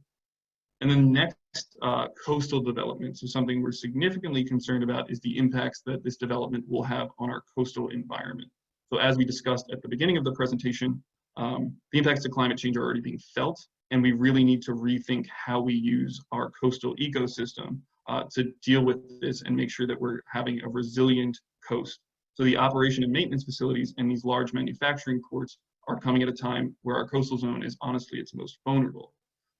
And then next, coastal development. So something we're significantly concerned about is the impacts that this development will have on our coastal environment. So as we discussed at the beginning of the presentation, the impacts to climate change are already being felt, and we really need to rethink how we use our coastal ecosystem to deal with this and make sure that we're having a resilient coast. So the operation and maintenance facilities and these large manufacturing ports are coming at a time where our coastal zone is honestly its most vulnerable.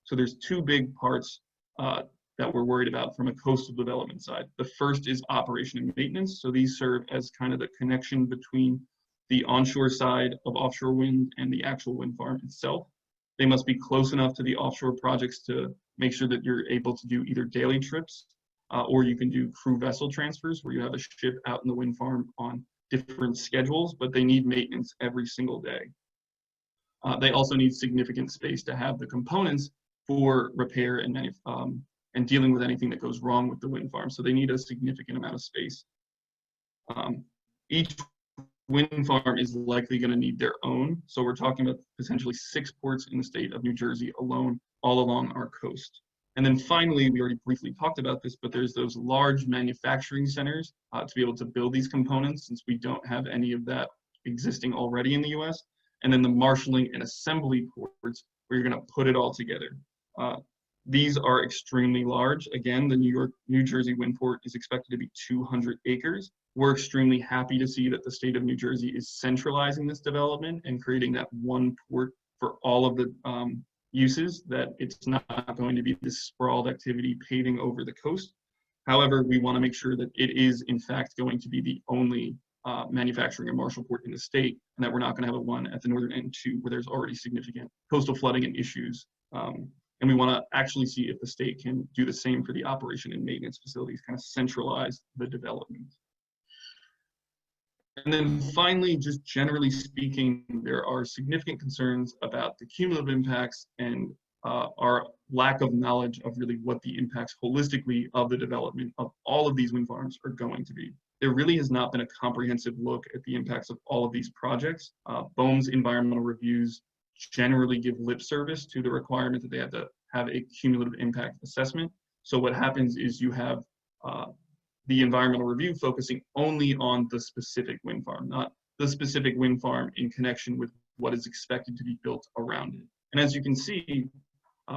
So there's two big parts that we're worried about from a coastal development side. The first is operation and maintenance. So these serve as kind of the connection between the onshore side of offshore wind and the actual wind farm itself. They must be close enough to the offshore projects to make sure that you're able to do either daily trips or you can do crew vessel transfers where you have a ship out in the wind farm on different schedules, but they need maintenance every single day. They also need significant space to have the components for repair and dealing with anything that goes wrong with the wind farm. So they need a significant amount of space. Each wind farm is likely going to need their own. So we're talking about potentially 6 ports in the state of New Jersey alone, all along our coast. And then finally, we already briefly talked about this, but there's those large manufacturing centers to be able to build these components, since we don't have any of that existing already in the US. And then the marshaling and assembly ports where you're going to put it all together. These are extremely large. Again, the New Jersey wind port is expected to be 200 acres. We're extremely happy to see that the state of New Jersey is centralizing this development and creating that one port for all of the uses, that it's not going to be this sprawled activity paving over the coast. However, we want to make sure that it is in fact going to be the only manufacturing and marshal port in the state, and that we're not going to have a one at the northern end too, where there's already significant coastal flooding and issues. And we want to actually see if the state can do the same for the operation and maintenance facilities, kind of centralize the development. And then finally, just generally speaking, there are significant concerns about the cumulative impacts and our lack of knowledge of really what the impacts holistically of the development of all of these wind farms are going to be. There really has not been a comprehensive look at the impacts of all of these projects. BOEM's environmental reviews generally give lip service to the requirement that they have to have a cumulative impact assessment. So what happens is you have the environmental review focusing only on the specific wind farm, not the specific wind farm in connection with what is expected to be built around it. And as you can see,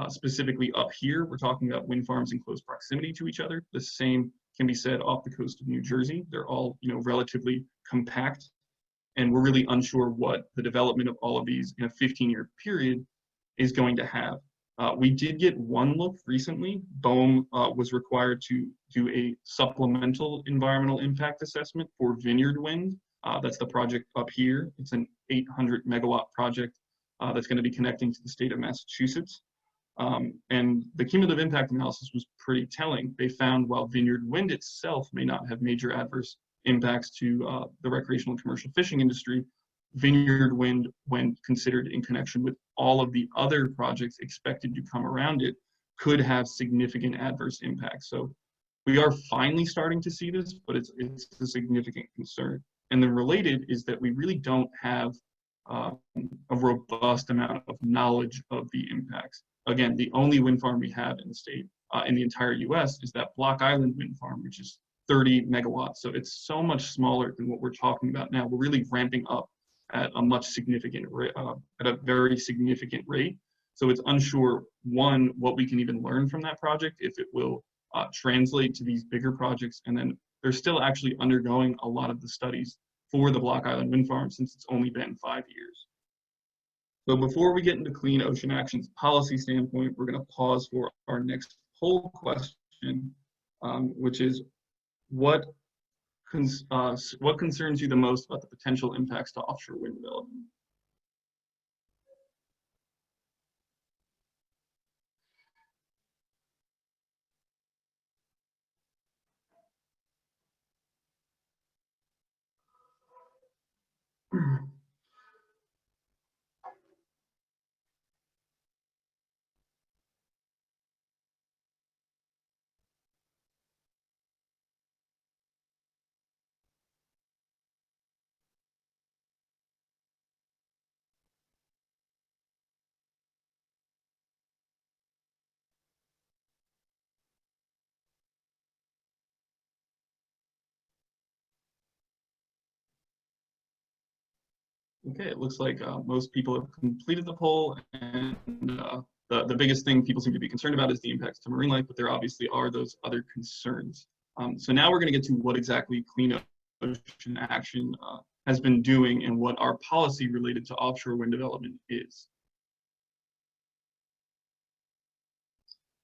specifically up here, we're talking about wind farms in close proximity to each other. The same can be said off the coast of New Jersey. They're all, relatively compact, and we're really unsure what the development of all of these in a 15-year period is going to have. We did get one look recently. BOEM was required to do a supplemental environmental impact assessment for Vineyard Wind. That's the project up here. It's an 800 megawatt project that's going to be connecting to the state of Massachusetts. And the cumulative impact analysis was pretty telling. They found while Vineyard Wind itself may not have major adverse impacts to the recreational and commercial fishing industry, Vineyard Wind, when considered in connection with all of the other projects expected to come around it, could have significant adverse impacts. So we are finally starting to see this, but it's a significant concern. And then related is that we really don't have a robust amount of knowledge of the impacts. Again, the only wind farm we have in the state, in the entire US, is that Block Island wind farm, which is 30 megawatts. So it's so much smaller than what we're talking about now. We're really ramping up at a very significant rate. So it's unsure, one, what we can even learn from that project, if it will translate to these bigger projects. And then they're still actually undergoing a lot of the studies for the Block Island Wind Farm since it's only been 5 years. So before we get into Clean Ocean Action's policy standpoint, we're going to pause for our next poll question, which is what concerns you the most about the potential impacts to offshore wind development? Okay, it looks like most people have completed the poll, and the biggest thing people seem to be concerned about is the impacts to marine life, but there obviously are those other concerns. So now we're going to get to what exactly Clean Ocean Action has been doing and what our policy related to offshore wind development is.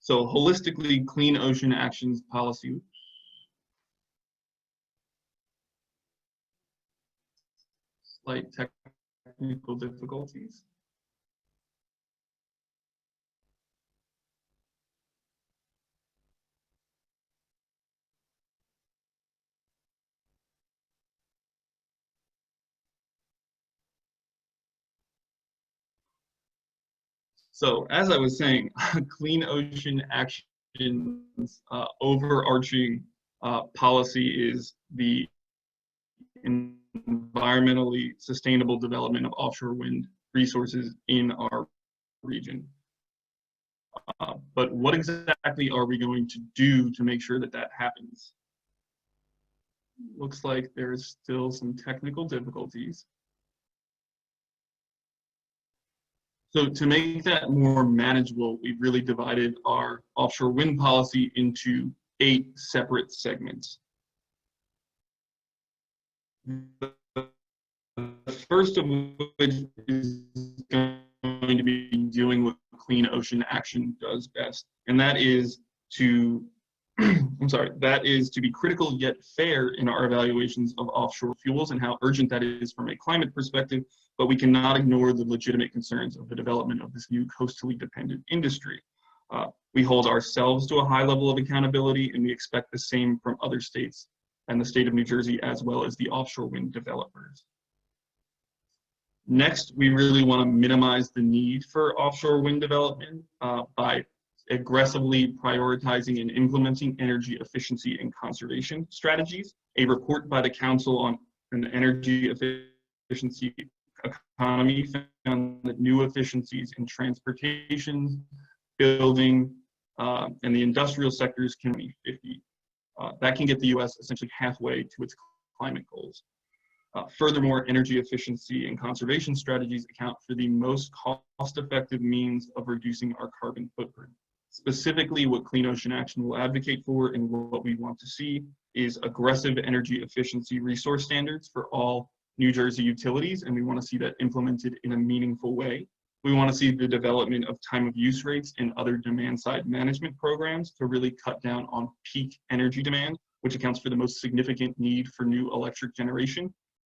So holistically, Clean Ocean Action's policy. Slight technical difficulties. So as I was saying, Clean Ocean Action's overarching policy is the environmentally sustainable development of offshore wind resources in our region. But what exactly are we going to do to make sure that that happens? Looks like there's still some technical difficulties. So to make that more manageable, we've really divided our offshore wind policy into 8 separate segments. The first of which is going to be doing what Clean Ocean Action does best, and that is to that is to be critical yet fair in our evaluations of offshore fuels and how urgent that is from a climate perspective, but we cannot ignore the legitimate concerns of the development of this new coastally dependent industry. We hold ourselves to a high level of accountability, and we expect the same from other states and the state of New Jersey, as well as the offshore wind developers. Next, we really want to minimize the need for offshore wind development by aggressively prioritizing and implementing energy efficiency and conservation strategies. A report by the Council on an Energy Efficiency Economy found that new efficiencies in transportation, building, and the industrial sectors can be 50. That can get the US essentially halfway to its climate goals. Furthermore, energy efficiency and conservation strategies account for the most cost-effective means of reducing our carbon footprint. Specifically, what Clean Ocean Action will advocate for and what we want to see is aggressive energy efficiency resource standards for all New Jersey utilities, and we want to see that implemented in a meaningful way. We want to see the development of time of use rates and other demand-side management programs to really cut down on peak energy demand, which accounts for the most significant need for new electric generation.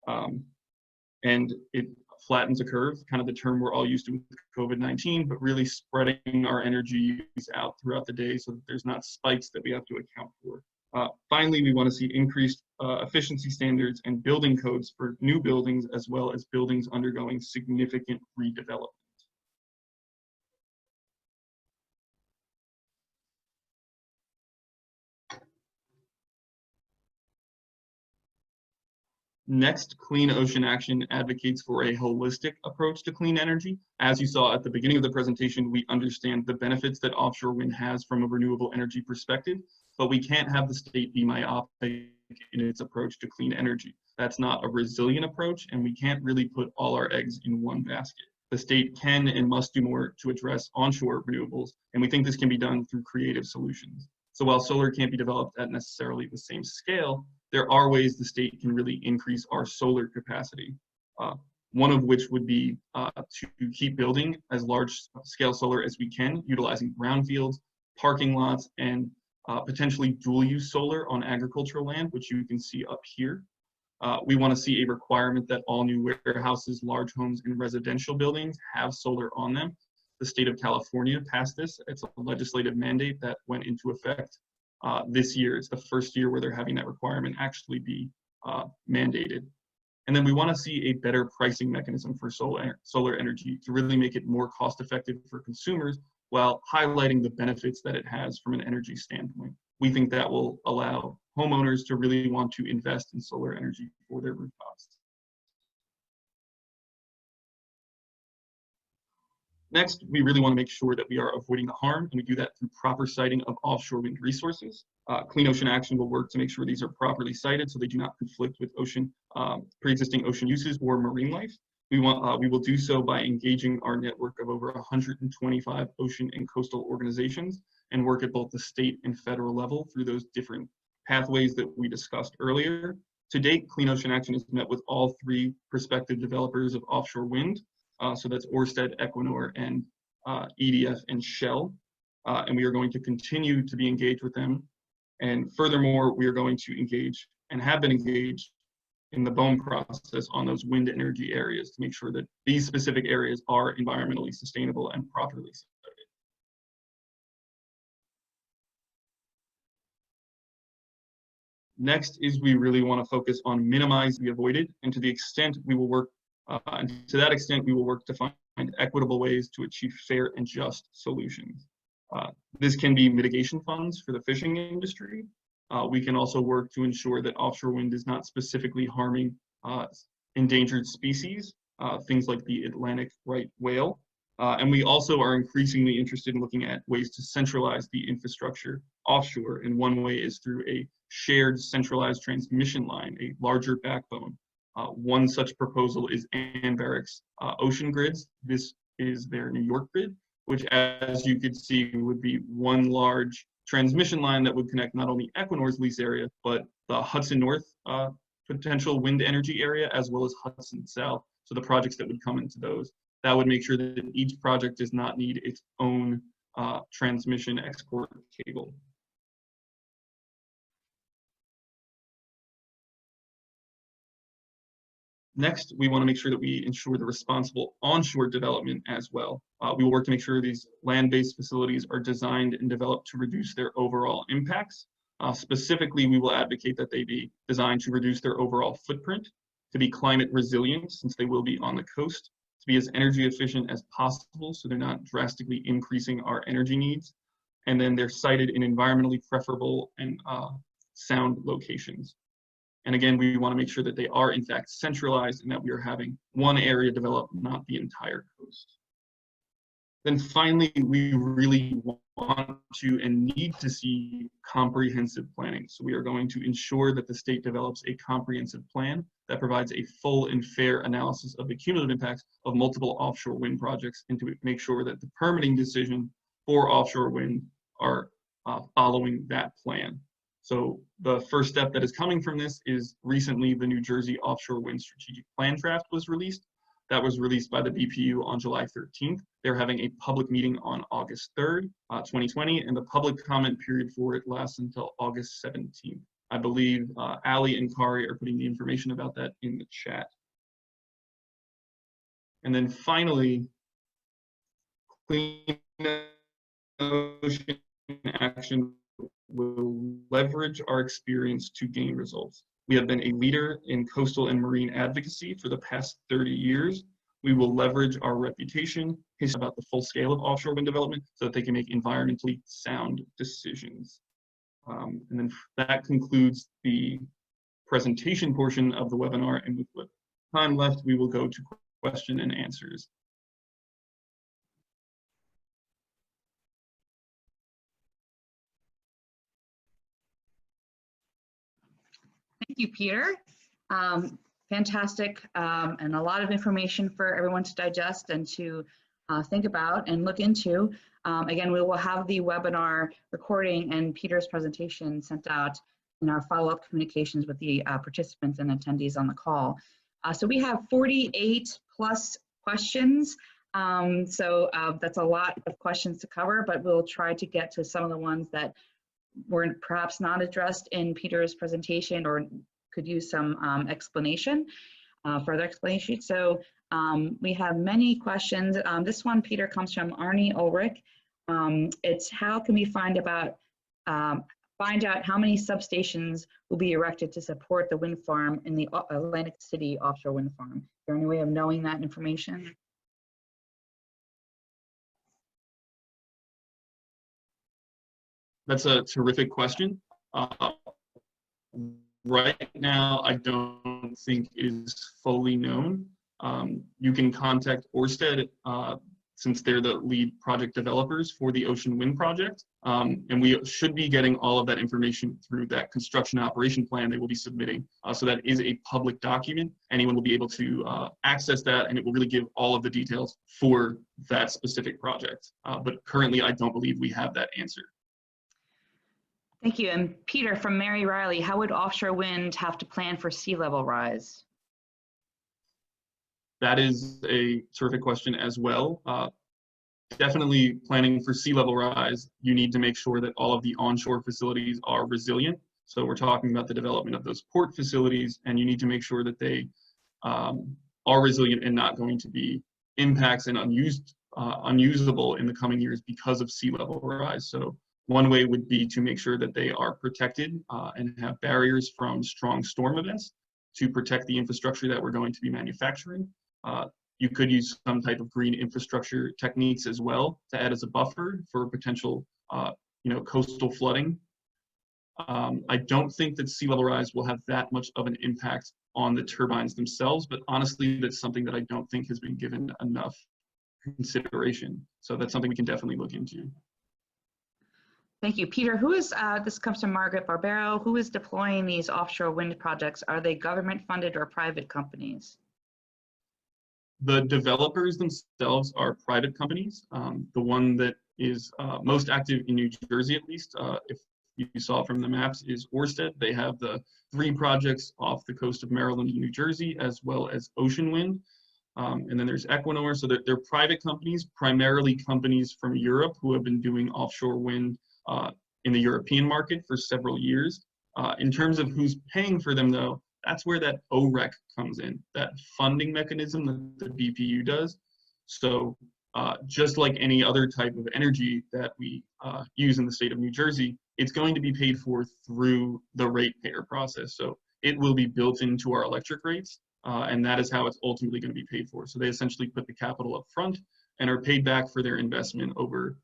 And it flattens a curve, kind of the term we're all used to with COVID-19, but really spreading our energy use out throughout the day so that there's not spikes that we have to account for. Finally, we want to see increased efficiency standards and building codes for new buildings, as well as buildings undergoing significant redevelopment. Next, Clean Ocean Action advocates for a holistic approach to clean energy. As you saw at the beginning of the presentation, we understand the benefits that offshore wind has from a renewable energy perspective, but we can't have the state be myopic in its approach to clean energy. That's not a resilient approach, and we can't really put all our eggs in one basket. the state can and must do more to address onshore renewables, and we think this can be done through creative solutions. So while solar can't be developed at necessarily the same scale, there are ways the state can really increase our solar capacity. One of which would be to keep building as large scale solar as we can, utilizing brownfields, parking lots, and potentially dual use solar on agricultural land, which you can see up here. We want to see a requirement that all new warehouses, large homes, and residential buildings have solar on them. The state of California passed this. It's a legislative mandate that went into effect this year. It's the first year where they're having that requirement actually be mandated. And then we want to see a better pricing mechanism for solar energy to really make it more cost effective for consumers while highlighting the benefits that it has from an energy standpoint. We think that will allow homeowners to really want to invest in solar energy for their rooftops. Next, we really want to make sure that we are avoiding the harm, and we do that through proper siting of offshore wind resources. Clean Ocean Action will work to make sure these are properly sited so they do not conflict with pre-existing ocean uses or marine life. We will do so by engaging our network of over 125 ocean and coastal organizations and work at both the state and federal level through those different pathways that we discussed earlier. To date, Clean Ocean Action has met with all 3 prospective developers of offshore wind. So that's Ørsted, Equinor, and EDF and Shell. And we are going to continue to be engaged with them. And furthermore, we are going to engage and have been engaged in the BOEM process on those wind energy areas to make sure that these specific areas are environmentally sustainable and properly sited. Next is we really want to focus on minimize the avoided, and to the extent we will work we will work to find equitable ways to achieve fair and just solutions. This can be mitigation funds for the fishing industry. We can also work to ensure that offshore wind is not specifically harming endangered species, things like the Atlantic right whale. And we also are increasingly interested in looking at ways to centralize the infrastructure offshore. And one way is through a shared centralized transmission line, a larger backbone. One such proposal is Anbaric's Ocean Grids. This is their New York grid, which, as you could see, would be one large transmission line that would connect not only Equinor's lease area, but the Hudson North potential wind energy area, as well as Hudson South. So the projects that would come into those. That would make sure that each project does not need its own transmission export cable. Next, we want to make sure that we ensure the responsible onshore development as well. We will work to make sure these land-based facilities are designed and developed to reduce their overall impacts. Specifically, we will advocate that they be designed to reduce their overall footprint, to be climate resilient since they will be on the coast, to be as energy efficient as possible so they're not drastically increasing our energy needs, and then they're sited in environmentally preferable and sound locations. And again, we want to make sure that they are in fact centralized and that we are having one area developed, not the entire coast. Then finally, we really want to and need to see comprehensive planning. So we are going to ensure that the state develops a comprehensive plan that provides a full and fair analysis of the cumulative impacts of multiple offshore wind projects and to make sure that the permitting decision for offshore wind are following that plan. So the first step that is coming from this is recently the New Jersey Offshore Wind Strategic Plan draft was released. That was released by the BPU on July 13th. They're having a public meeting on August 3rd, 2020, and the public comment period for it lasts until August 17th. I believe Ali and Kari are putting the information about that in the chat. And then finally, Clean Ocean Action will leverage our experience to gain results. We have been a leader in coastal and marine advocacy for the past 30 years. We will leverage our reputation about the full scale of offshore wind development so that they can make environmentally sound decisions. And then that concludes the presentation portion of the webinar. And with what time left, we will go to question and answers. Thank you, Peter. fantastic and a lot of information for everyone to digest and to think about and look into. Again, we will have the webinar recording and Peter's presentation sent out in our follow-up communications with the participants and attendees on the call. So we have 48 plus questions. So that's a lot of questions to cover, but we'll try to get to some of the ones that were perhaps not addressed in Peter's presentation or could use some explanation, further explanation. So we have many questions. This one, Peter, comes from Arnie Ulrich. It's how can we find out how many substations will be erected to support the wind farm in the Atlantic City offshore wind farm? Is there any way of knowing that information? That's a terrific question. Right now, I don't think is fully known. You can contact Ørsted since they're the lead project developers for the Ocean Wind Project. And we should be getting all of that information through that construction operation plan they will be submitting. So that is a public document. Anyone will be able to access that, and it will really give all of the details for that specific project. But currently, I don't believe we have that answer. Thank you. And Peter, from Mary Riley, how would offshore wind have to plan for sea level rise? That is a terrific question as well. Definitely planning for sea level rise, you need to make sure that all of the onshore facilities are resilient. So we're talking about the development of those port facilities, and you need to make sure that they are resilient and not going to be impacts and unusable in the coming years because of sea level rise. So one way would be to make sure that they are protected and have barriers from strong storm events to protect the infrastructure that we're going to be manufacturing. You could use some type of green infrastructure techniques as well to add as a buffer for potential, coastal flooding. I don't think that sea level rise will have that much of an impact on the turbines themselves, but honestly, that's something that I don't think has been given enough consideration. So that's something we can definitely look into. Thank you. Peter, who is, this comes from Margaret Barbero, who is deploying these offshore wind projects? Are they government funded or private companies? The developers themselves are private companies. The one that is most active in New Jersey, at least, if you saw from the maps, is Ørsted. They have the 3 projects off the coast of Maryland and New Jersey, as well as Ocean Wind. And then there's Equinor. So they're private companies, primarily companies from Europe who have been doing offshore wind in the European market for several years. In terms of who's paying for them, though, that's where that OREC comes in, that funding mechanism that the BPU does. So just like any other type of energy that we use in the state of New Jersey, it's going to be paid for through the ratepayer process. So it will be built into our electric rates, and that is how it's ultimately going to be paid for. So they essentially put the capital up front and are paid back for their investment over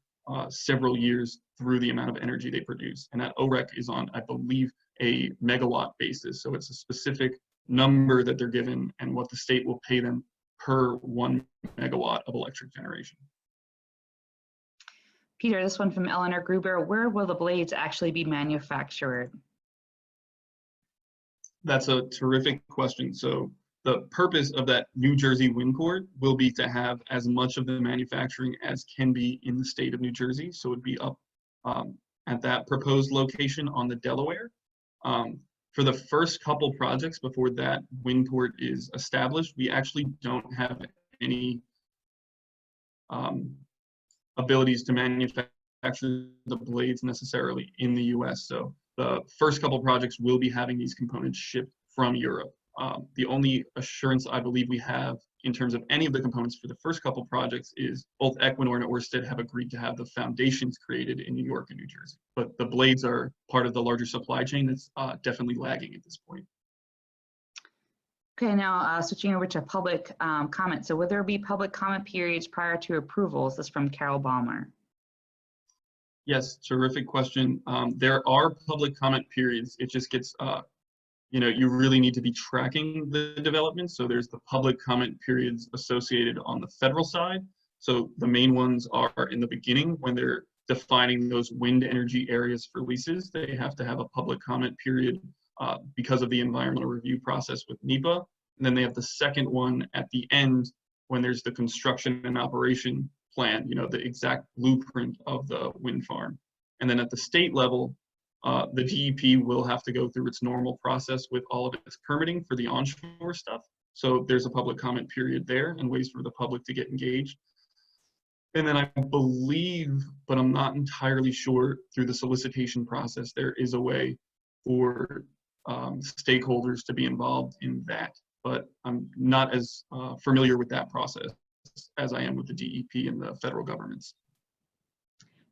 several years through the amount of energy they produce. And that OREC is on, I believe, a megawatt basis. So it's a specific number that they're given and what the state will pay them per 1 megawatt of electric generation. Peter, this one from Eleanor Gruber, where will the blades actually be manufactured? That's a terrific question. So the purpose of that New Jersey wind port will be to have as much of the manufacturing as can be in the state of New Jersey. So it'd be up at that proposed location on the Delaware. For the first couple projects before that wind port is established, we actually don't have any abilities to manufacture the blades necessarily in the US. So the first couple projects will be having these components shipped from Europe. The only assurance I believe we have in terms of any of the components for the first couple projects is both Equinor and Ørsted have agreed to have the foundations created in New York and New Jersey. But the blades are part of the larger supply chain that's definitely lagging at this point. Okay, now switching over to public comment. So will there be public comment periods prior to approvals? This is from Carol Balmer. Yes, terrific question. There are public comment periods. It just gets you really need to be tracking the development. So there's the public comment periods associated on the federal side. So the main ones are in the beginning when they're defining those wind energy areas for leases. They have to have a public comment period because of the environmental review process with NEPA. And then they have the second one at the end when there's the construction and operation plan, you know, the exact blueprint of the wind farm. And then at the state level, the DEP will have to go through its normal process with all of its permitting for the onshore stuff. So there's a public comment period there and ways for the public to get engaged. And then I believe, but I'm not entirely sure, through the solicitation process, there is a way for stakeholders to be involved in that. But I'm not as familiar with that process as I am with the DEP and the federal governments.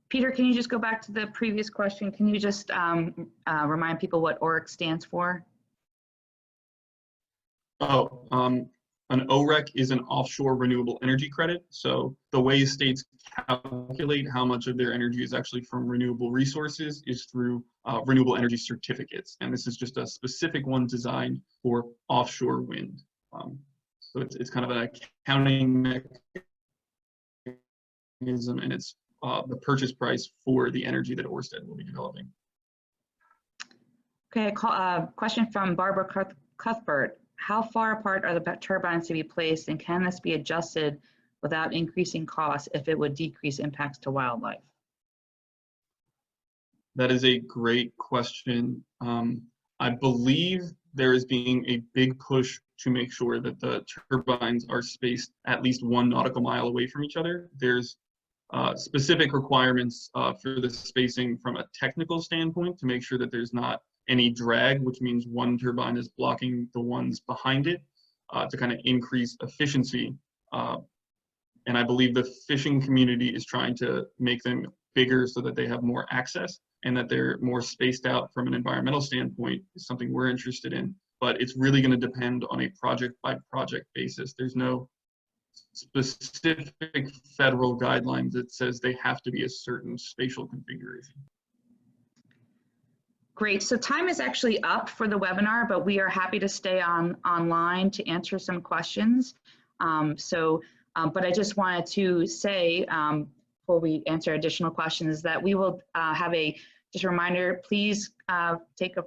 Peter, can you just go back to the previous question? Can you just remind people what OREC stands for? Oh, an OREC is an offshore renewable energy credit. So the way states calculate how much of their energy is actually from renewable resources is through renewable energy certificates. And this is just a specific one designed for offshore wind. So it's kind of an accounting mechanism, and it's the purchase price for the energy that Ørsted will be developing. Okay, question from Barbara Cuthbert. How far apart are the turbines to be placed, and can this be adjusted without increasing costs if it would decrease impacts to wildlife? That is a great question. I believe there is being a big push to make sure that the turbines are spaced at least 1 nautical mile away from each other. There's specific requirements for the spacing from a technical standpoint to make sure that there's not any drag, which means one turbine is blocking the ones behind it to kind of increase efficiency. And I believe the fishing community is trying to make them bigger so that they have more access and that they're more spaced out from an environmental standpoint is something we're interested in. But it's really going to depend on a project by project basis. There's no specific federal guidelines that says they have to be a certain spatial configuration. Great, so time is actually up for the webinar, but we are happy to stay online to answer some questions. But I just wanted to say, before we answer additional questions, that we will have just a reminder, please take a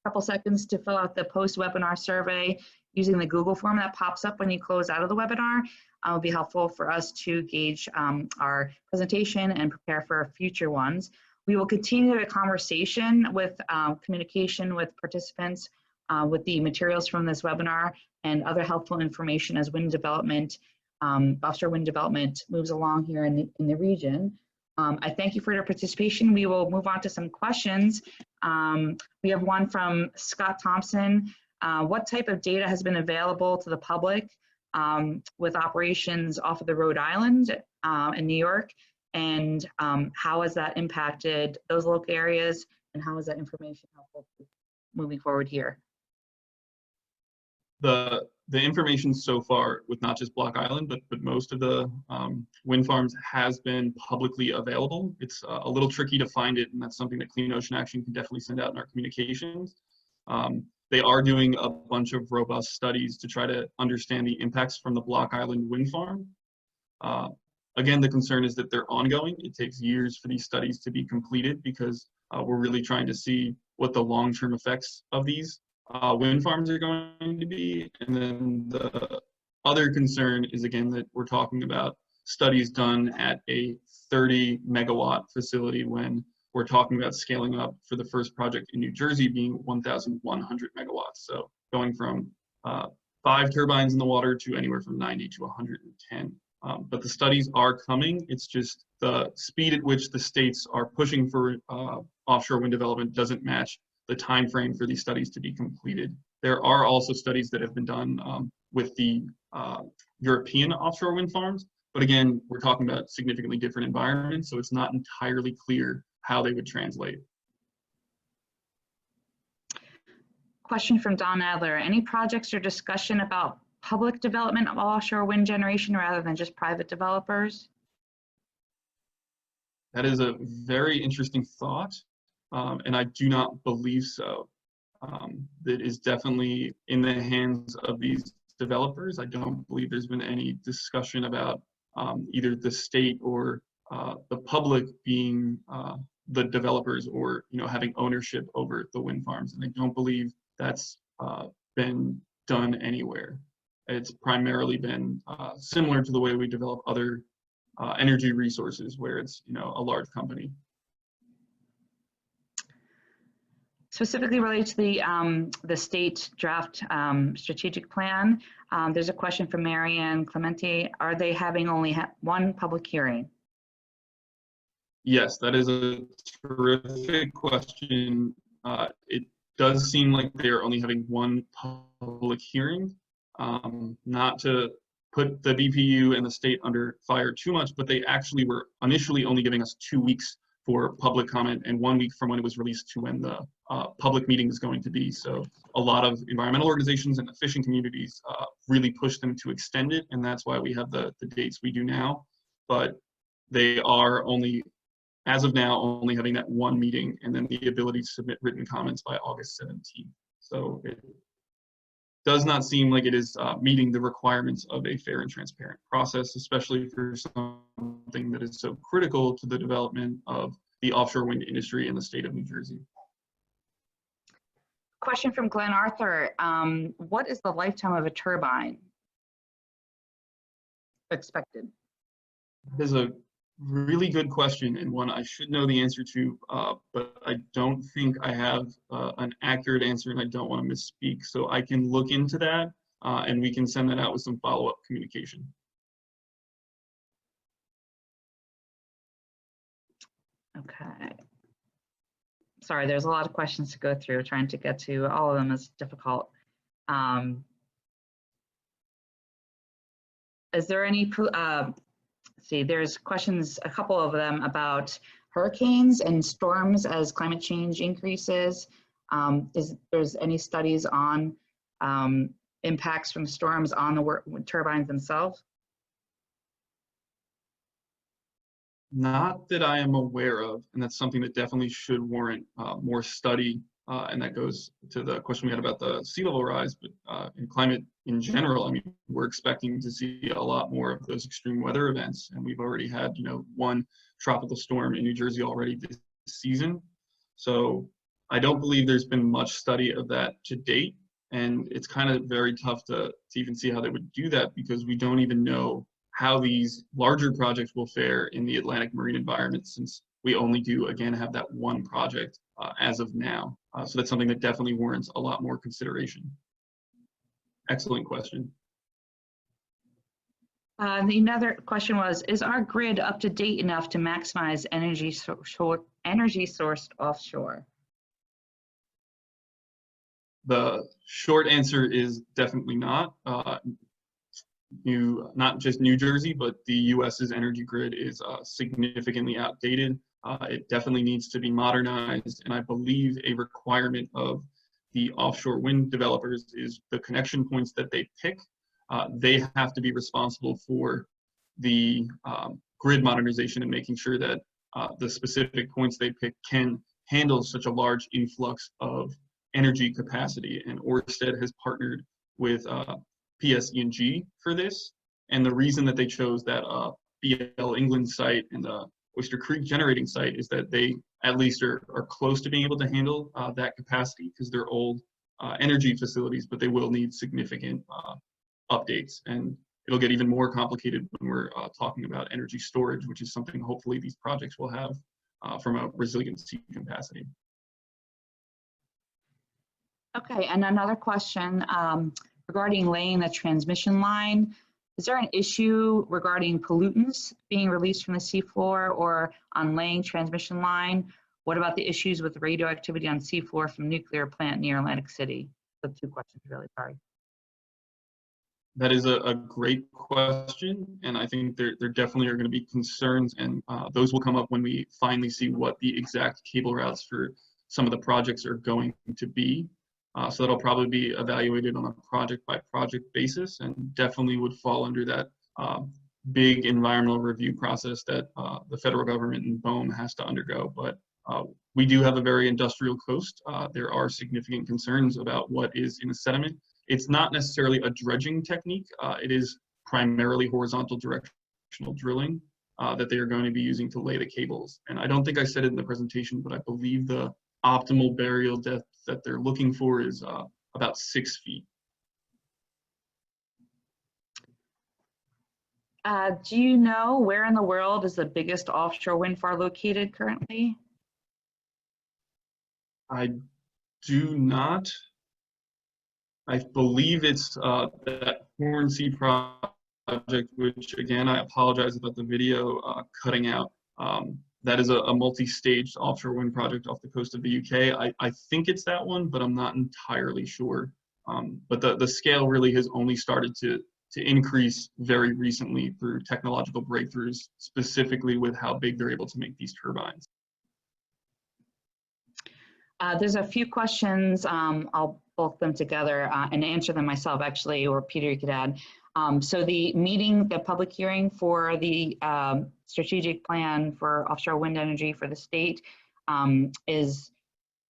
couple seconds to fill out the post-webinar survey using the Google form that pops up when you close out of the webinar. It will be helpful for us to gauge our presentation and prepare for future ones. We will continue the conversation with communication with participants with the materials from this webinar and other helpful information as wind development, offshore wind development moves along here in the region. I thank you for your participation. We will move on to some questions. We have one from Scott Thompson. What type of data has been available to the public with operations off of the Rhode Island in New York? And how has that impacted those local areas, and how is that information helpful moving forward here? The information so far with not just Block Island, but most of the wind farms has been publicly available. It's a little tricky to find it, and that's something that Clean Ocean Action can definitely send out in our communications. They are doing a bunch of robust studies to try to understand the impacts from the Block Island wind farm. Again, the concern is that they're ongoing. It takes years for these studies to be completed because we're really trying to see what the long-term effects of these wind farms are going to be. And then the other concern is, again, that we're talking about studies done at a 30 megawatt facility when we're talking about scaling up for the first project in New Jersey being 1,100 megawatts. So going from 5 turbines in the water to anywhere from 90 to 110. But the studies are coming. It's just the speed at which the states are pushing for offshore wind development doesn't match the time frame for these studies to be completed. There are also studies that have been done with the European offshore wind farms. But again, we're talking about significantly different environments, so it's not entirely clear how they would translate. Question from Don Adler. Any projects or discussion about public development of offshore wind generation rather than just private developers? That is a very interesting thought, and I do not believe so. That is definitely in the hands of these developers. I don't believe there's been any discussion about either the state or the public being the developers or having ownership over the wind farms, and I don't believe that's been done anywhere. It's primarily been similar to the way we develop other energy resources, where it's, you know, a large company. Specifically related to the state draft strategic plan, there's a question from Marianne Clemente. Are they having only one public hearing? Yes, that is a terrific question. It does seem like they are only having one public hearing. Not to put the BPU and the state under fire too much, but they actually were initially only giving us 2 weeks for public comment and 1 week from when it was released to when the public meeting is going to be. So a lot of environmental organizations and the fishing communities really pushed them to extend it, and that's why we have the dates we do now. But they are only, as of now, only having that one meeting and then the ability to submit written comments by August 17th. So it does not seem like it is meeting the requirements of a fair and transparent process, especially for something that is so critical to the development of the offshore wind industry in the state of New Jersey. Question from Glenn Arthur. What is the lifetime of a turbine expected? This is a really good question, and one I should know the answer to, but I don't think I have an accurate answer, and I don't want to misspeak. So I can look into that, and we can send that out with some follow-up communication. Okay. Sorry, there's a lot of questions to go through. Trying to get to all of them is difficult. Is there any, see, there's questions, a couple of them about hurricanes and storms as climate change increases. There's any studies on impacts from storms on the turbines themselves? Not that I am aware of, and that's something that definitely should warrant more study. And that goes to the question we had about the sea level rise, but in climate in general, I mean, we're expecting to see a lot more of those extreme weather events. And we've already had, you know, one tropical storm in New Jersey already this season. So I don't believe there's been much study of that to date. And it's kind of very tough to even see how they would do that, because we don't even know how these larger projects will fare in the Atlantic marine environment, since we only do, again, have that one project as of now. So that's something that definitely warrants a lot more consideration. Excellent question. Another question was, is our grid up to date enough to maximize energy sourced offshore? The short answer is definitely not. Not just New Jersey, but the US's energy grid is significantly outdated. It definitely needs to be modernized, and I believe a requirement of the offshore wind developers is the connection points that they pick. They have to be responsible for the grid modernization and making sure that the specific points they pick can handle such a large influx of energy capacity. And Ørsted has partnered with PSE&G for this. And the reason that they chose that BL England site and the Oyster Creek generating site is that they at least are close to being able to handle that capacity, because they're old energy facilities, but they will need significant updates. And it'll get even more complicated when we're talking about energy storage, which is something hopefully these projects will have from a resiliency capacity. Okay, and another question regarding laying the transmission line. Is there an issue regarding pollutants being released from the seafloor or on laying transmission line? What about the issues with radioactivity on seafloor from nuclear plant near Atlantic City? So 2 questions, really, sorry. That is a great question, and I think there definitely are going to be concerns, and those will come up when we finally see what the exact cable routes for some of the projects are going to be. So that'll probably be evaluated on a project-by-project basis, and definitely would fall under that big environmental review process that the federal government and BOEM has to undergo. But we do have a very industrial coast. There are significant concerns about what is in a sediment. It's not necessarily a dredging technique. It is primarily horizontal directional drilling that they are going to be using to lay the cables. And I don't think I said it in the presentation, but I believe the optimal burial depth that they're looking for is about 6 feet. Do you know where in the world is the biggest offshore wind farm located currently? I do not. I believe it's that Hornsey project, which again, I apologize about the video cutting out. That is a multi-staged offshore wind project off the coast of the UK. I think it's that one, but I'm not entirely sure. But the scale really has only started to increase very recently through technological breakthroughs, specifically with how big they're able to make these turbines. There's a few questions. I'll bulk them together and answer them myself, actually, or Peter, you could add. So the meeting, the public hearing for the strategic plan for offshore wind energy for the state is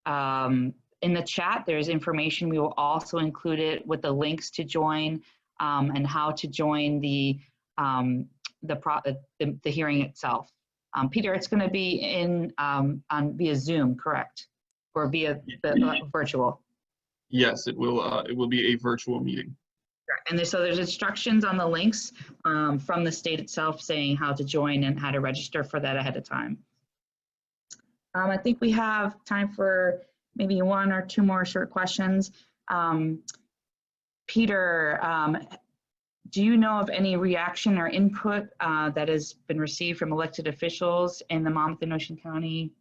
in the chat. There's information. We will also include it with the links to join and how to join the hearing itself. Peter, it's going to be in via Zoom, correct? Or via the virtual? Yes, it will be a virtual meeting. And so there's instructions on the links from the state itself saying how to join and how to register for that ahead of time. I think we have time for maybe one or two more short questions. Peter, do you know of any reaction or input that has been received from elected officials in the Monmouth and Ocean County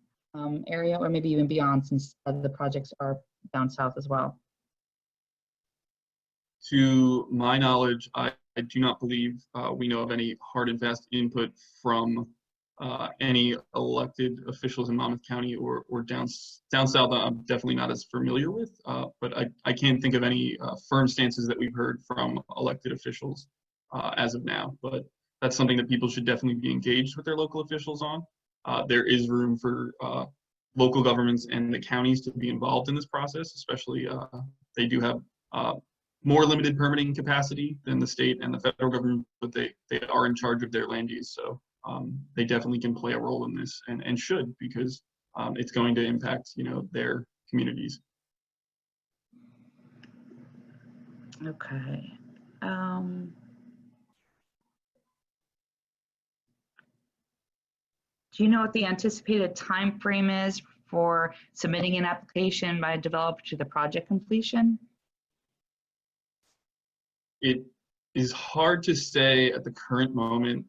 area, or maybe even beyond, since the projects are down south as well? To my knowledge, I do not believe we know of any hard and fast input from any elected officials in Monmouth County or down south. I'm definitely not as familiar with, but I can't think of any firm stances that we've heard from elected officials as of now. But that's something that people should definitely be engaged with their local officials on. There is room for local governments and the counties to be involved in this process, especially they do have more limited permitting capacity than the state and the federal government, but they are in charge of their land use. So they definitely can play a role in this and should, because it's going to impact, their communities. Okay. Do you know what the anticipated time frame is for submitting an application by a developer to the project completion? It is hard to say at the current moment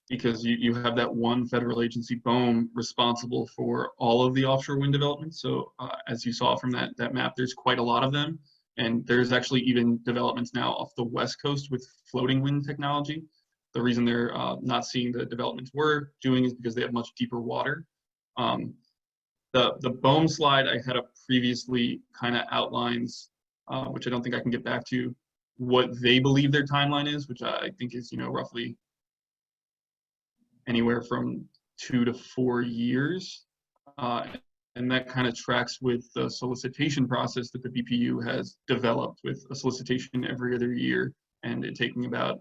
because you have that one federal agency, BOEM, responsible for all of the offshore wind developments. So as you saw from that map, there's quite a lot of them. And there's actually even developments now off the West Coast with floating wind technology. The reason they're not seeing the developments we're doing is because they have much deeper water. The BOEM slide I had up previously kind of outlines, which I don't think I can get back to, what they believe their timeline is, which I think is, roughly anywhere from 2 to 4 years. And that kind of tracks with the solicitation process that the BPU has developed, with a solicitation every other year, and it taking about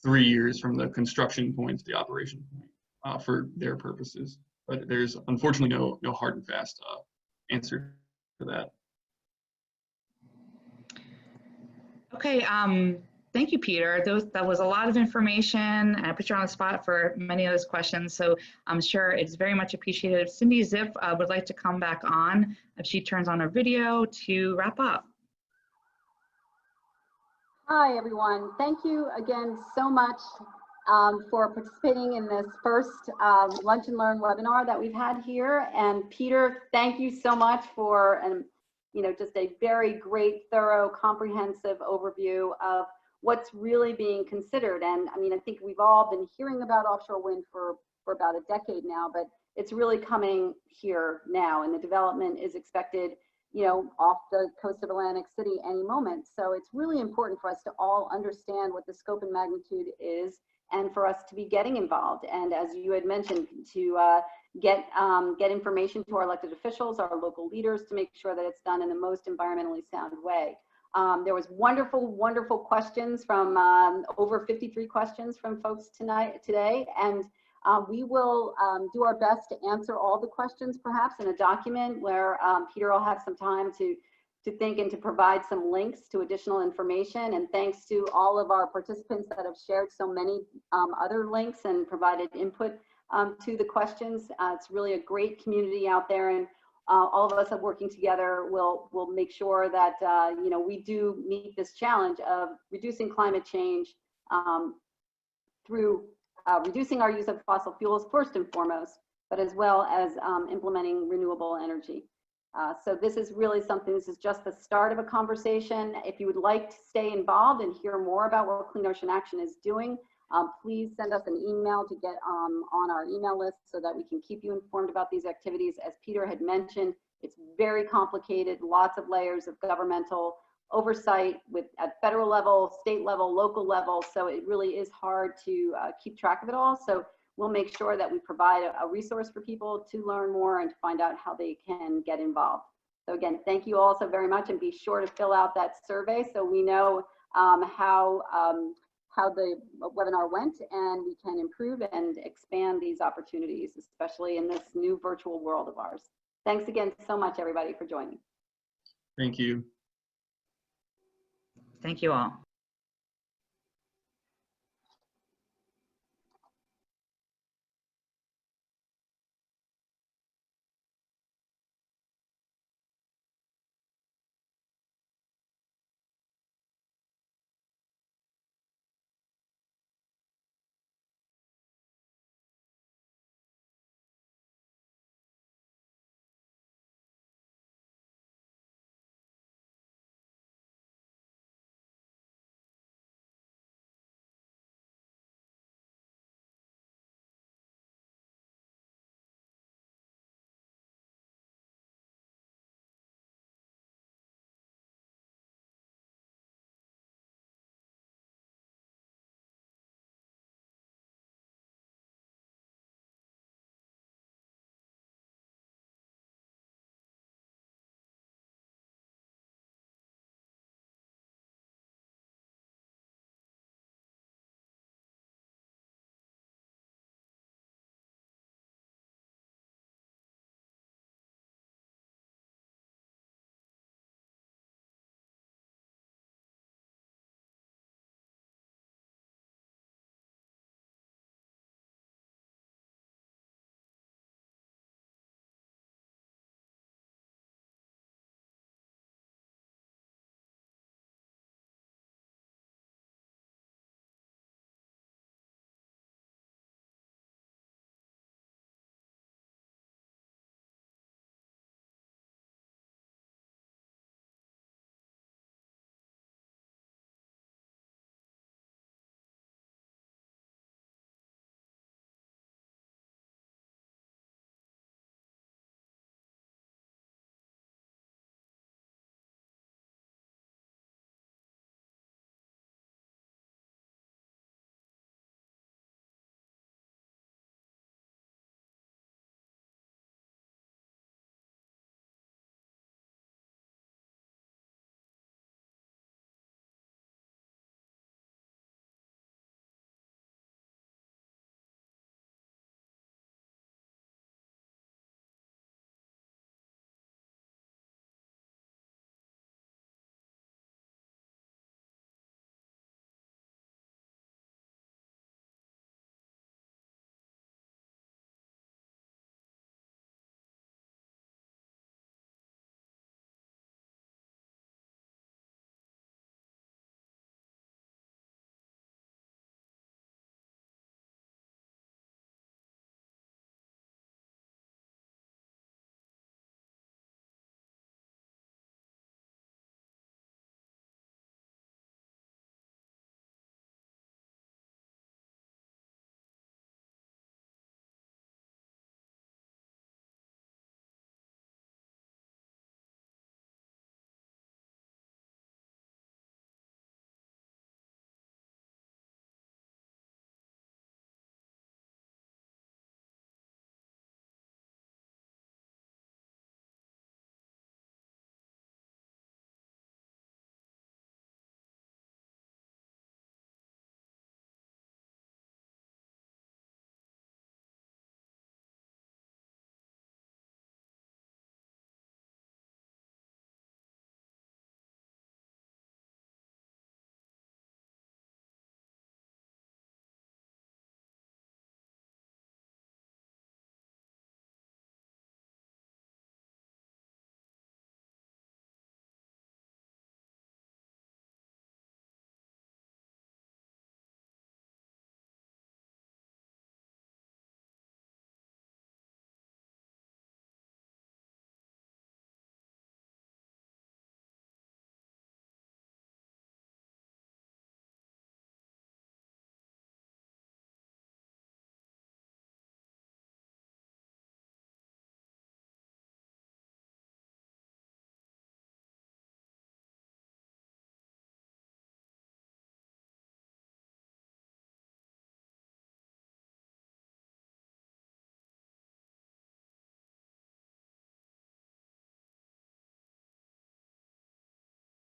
3 years from the construction point to the operation point for their purposes. But there's unfortunately no hard and fast answer to that. Okay, thank you, Peter. That was a lot of information, and I put you on the spot for many of those questions, so I'm sure it's very much appreciated. Cindy Zip would like to come back on if she turns on her video to wrap up. Hi, everyone. Thank you again so much for participating in this first Lunch and Learn webinar that we've had here. And Peter, thank you so much for just a very great, thorough, comprehensive overview of what's really being considered. And I mean, I think we've all been hearing about offshore wind for about a decade now, but it's really coming here now, and the development is expected off the coast of Atlantic City any moment. So it's really important for us to all understand what the scope and magnitude is, and for us to be getting involved. And as you had mentioned, to get information to our elected officials, our local leaders, to make sure that it's done in the most environmentally sound way. There was wonderful questions from over 53 questions from folks today, and we will do our best to answer all the questions, perhaps in a document where Peter will have some time to think and to provide some links to additional information. And thanks to all of our participants that have shared so many other links and provided input to the questions. It's really a great community out there, and all of us are working together. We'll make sure that you know, we do meet this challenge of reducing climate change through reducing our use of fossil fuels first and foremost, but as well as implementing renewable energy. So this is really something, this is just the start of a conversation. If you would like to stay involved and hear more about what Clean Ocean Action is doing, please send us an email to get on our email list so that we can keep you informed about these activities. As Peter had mentioned, it's very complicated, lots of layers of governmental oversight at federal level, state level, local level. So it really is hard to keep track of it all. So we'll make sure that we provide a resource for people to learn more and to find out how they can get involved. So again, thank you all so very much, and be sure to fill out that survey so we know how the webinar went, and we can improve and expand these opportunities, especially in this new virtual world of ours. Thanks again so much, everybody, for joining. Thank you. Thank you all.